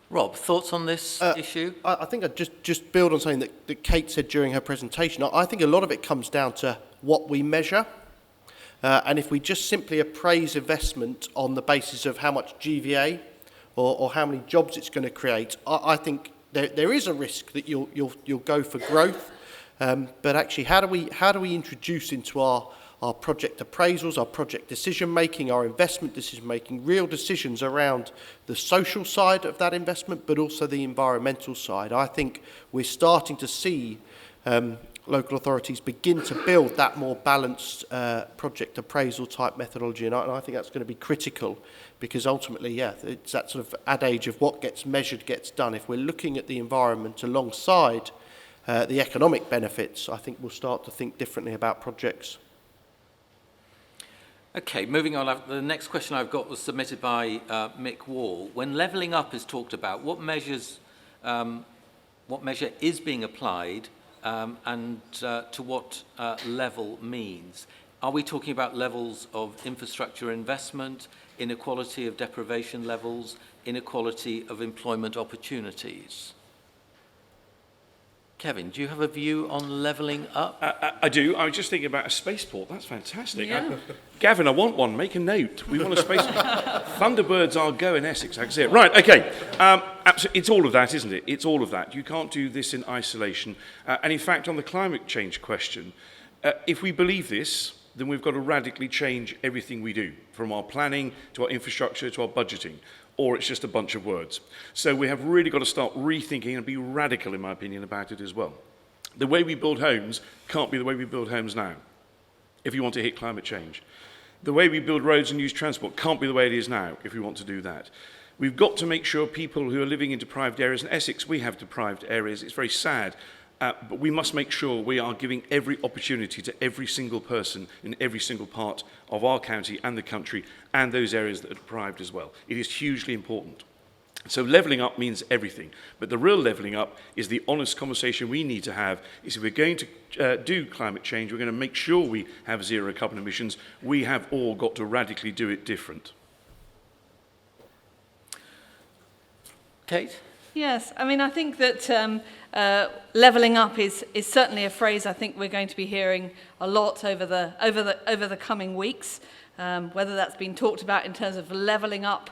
Rob, thoughts on this issue? I think I'd just build on something that Kate said during her presentation. I think a lot of it comes down to what we measure. And if we just simply appraise investment on the basis of how much GVA or how many jobs it's going to create, I think there is a risk that you'll go for growth. But actually, how do we introduce into our project appraisals, our project decision making, our investment decision making, real decisions around the social side of that investment, but also the environmental side? I think we're starting to see local authorities begin to build that more balanced project appraisal type methodology, and I think that's going to be critical, because ultimately, it's that sort of adage of what gets measured gets done. If we're looking at the environment alongside the economic benefits, I think we'll start to think differently about projects. Okay, moving on. The next question I've got was submitted by Mick Wall. When levelling up is talked about, what measure is being applied and to what level means? Are we talking about levels of infrastructure investment, inequality of deprivation levels, inequality of employment opportunities? Kevin, do you have a view on levelling up? I do. I was just thinking about a spaceport. That's fantastic. Yeah. Gavin, I want one. Make a note. We want a spaceport. Thunderbirds are go in Essex. I can see it. Right, okay. It's all of that, isn't it? It's all of that. You can't do this in isolation. And in fact, on the climate change question, if we believe this, then we've got to radically change everything we do, from our planning to our infrastructure to our budgeting, or it's just a bunch of words. So we have really got to start rethinking and be radical, in my opinion, about it as well. The way we build homes can't be the way we build homes now, if you want to hit climate change. The way we build roads and use transport can't be the way it is now, if we want to do that. We've got to make sure people who are living in deprived areas, in Essex we have deprived areas, it's very sad, but we must make sure we are giving every opportunity to every single person in every single part of our county and the country, and those areas that are deprived as well. It is hugely important. So levelling up means everything, but the real levelling up is the honest conversation we need to have, is if we're going to do climate change, we're going to make sure we have zero carbon emissions, we have all got to radically do it different. Kate? Yes, I mean, I think that levelling up is certainly a phrase I think we're going to be hearing a lot over the coming weeks, whether that's been talked about in terms of levelling up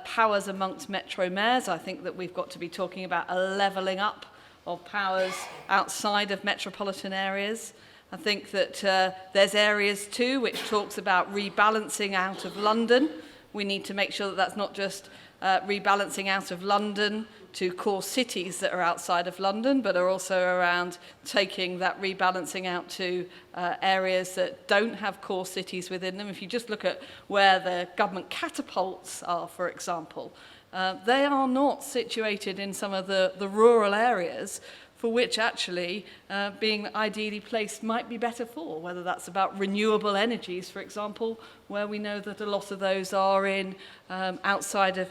powers amongst metro mayors. I think that we've got to be talking about a levelling up of powers outside of metropolitan areas. I think that there's areas too which talks about rebalancing out of London. We need to make sure that that's not just rebalancing out of London to core cities that are outside of London, but are also around taking that rebalancing out to areas that don't have core cities within them. If you just look at where the government catapults are, for example, they are not situated in some of the rural areas for which actually being ideally placed might be better for, whether that's about renewable energies, for example, where we know that a lot of those are in outside of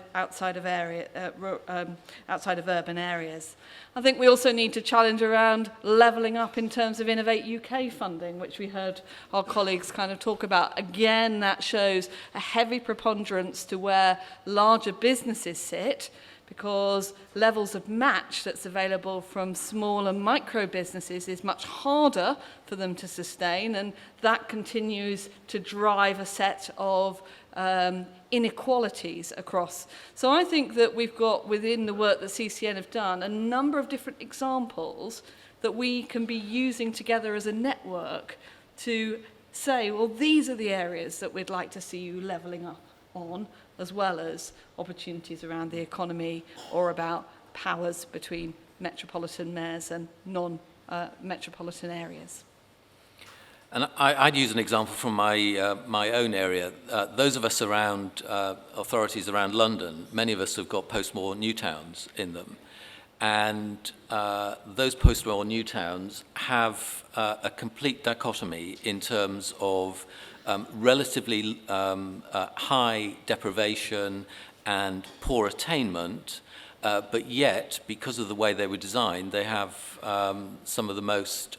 urban areas. I think we also need to challenge around levelling up in terms of Innovate UK funding, which we heard our colleagues kind of talk about. Again, that shows a heavy preponderance to where larger businesses sit, because levels of match that's available from small and micro businesses is much harder for them to sustain, and that continues to drive a set of inequalities across. So I think that we've got, within the work that CCN have done, a number of different examples that we can be using together as a network to say, well, these are the areas that we'd like to see you levelling up on, as well as opportunities around the economy or about powers between metropolitan mayors and non-metropolitan areas. And I'd use an example from my own area. Those of us around authorities around London, many of us have got post-war new towns in them. and those post-war new towns have a complete dichotomy in terms of relatively high deprivation and poor attainment, but yet, because of the way they were designed, they have some of the most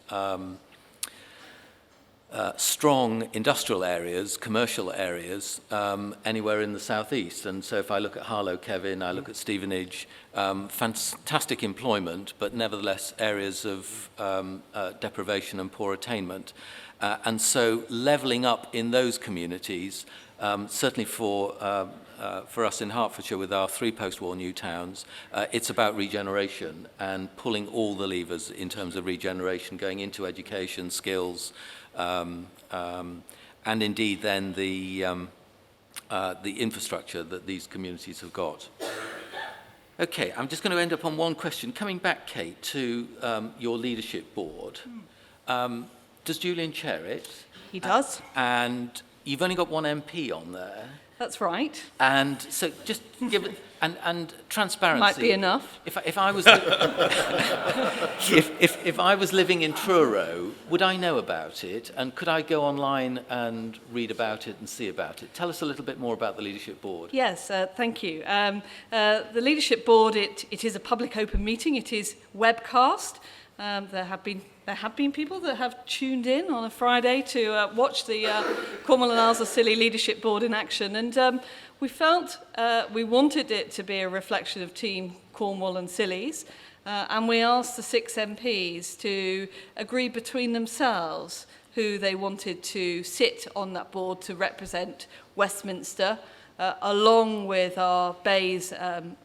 strong industrial areas, commercial areas, anywhere in the southeast. And so if I look at Harlow, Kevin, I look at Stevenage, fantastic employment, but nevertheless areas of deprivation and poor attainment. And so levelling up in those communities, certainly for us in Hertfordshire with our 3 post-war new towns, it's about regeneration and pulling all the levers in terms of regeneration, going into education, skills, and indeed then the infrastructure that these communities have got. Okay, I'm just going to end up on one question. Coming back, Kate, to your leadership board. Does Julian chair it? He does. And you've only got one MP on there. That's right. And so just give it, and transparency. Might be enough. If I was if I was living in Truro, would I know about it? And could I go online and read about it and see about it? Tell us a little bit more about the Leadership Board. Yes, thank you. The Leadership Board, it is a public open meeting. It is webcast. There have been people that have tuned in on a Friday to watch the Cornwall and Isles of Scilly Leadership Board in action, and we felt we wanted it to be a reflection of Team Cornwall and Scilly's, and we asked the 6 MPs to agree between themselves who they wanted to sit on that board to represent Westminster, along with our Bays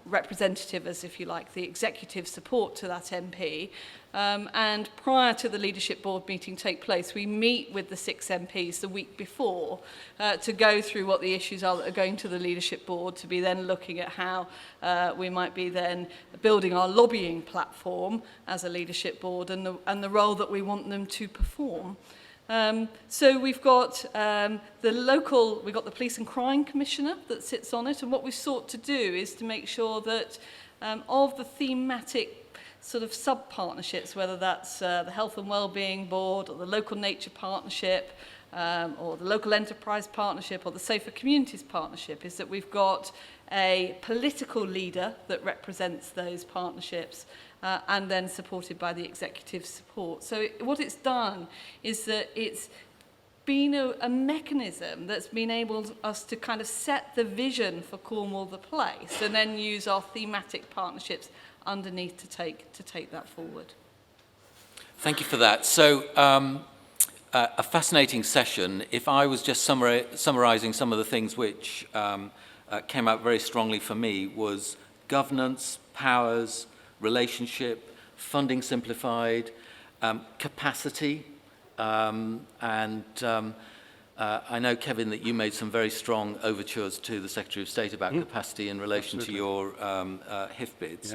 representative, as if you like, the executive support to that MP. And prior to the Leadership Board meeting take place, we meet with the 6 MPs the week before to go through what the issues are that are going to the Leadership Board, to be then looking at how we might be then building our lobbying platform as a Leadership Board and the role that we want them to perform. So we've got we've got the Police and Crime Commissioner that sits on it, and what we've sought to do is to make sure that of the thematic sort of sub-partnerships, whether that's the Health and Wellbeing Board or the Local Nature Partnership or the Local Enterprise Partnership or the Safer Communities Partnership, is that we've got a political leader that represents those partnerships and then supported by the executive support. So what it's done is that it's been a mechanism that's been able us to kind of set the vision for Cornwall the place and then use our thematic partnerships underneath to take that forward. Thank you for that. So a fascinating session. If I was just summarising some of the things which came out very strongly for me was governance, powers, relationship, funding simplified, capacity, and I know, Kevin, that you made some very strong overtures to the Secretary of State about capacity in relation to your HIF bids.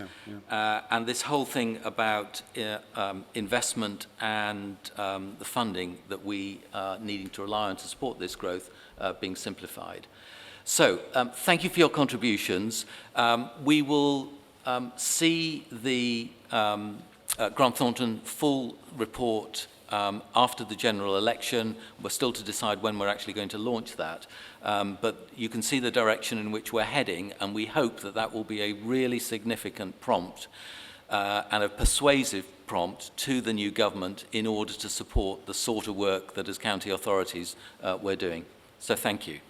And this whole thing about investment and the funding that we are needing to rely on to support this growth being simplified. So thank you for your contributions. We will see the Grant Thornton full report after the general election. We're still to decide when we're actually going to launch that. But you can see the direction in which we're heading, and we hope that that will be a really significant prompt and a persuasive prompt to the new government in order to support the sort of work that as county authorities we're doing. So thank you.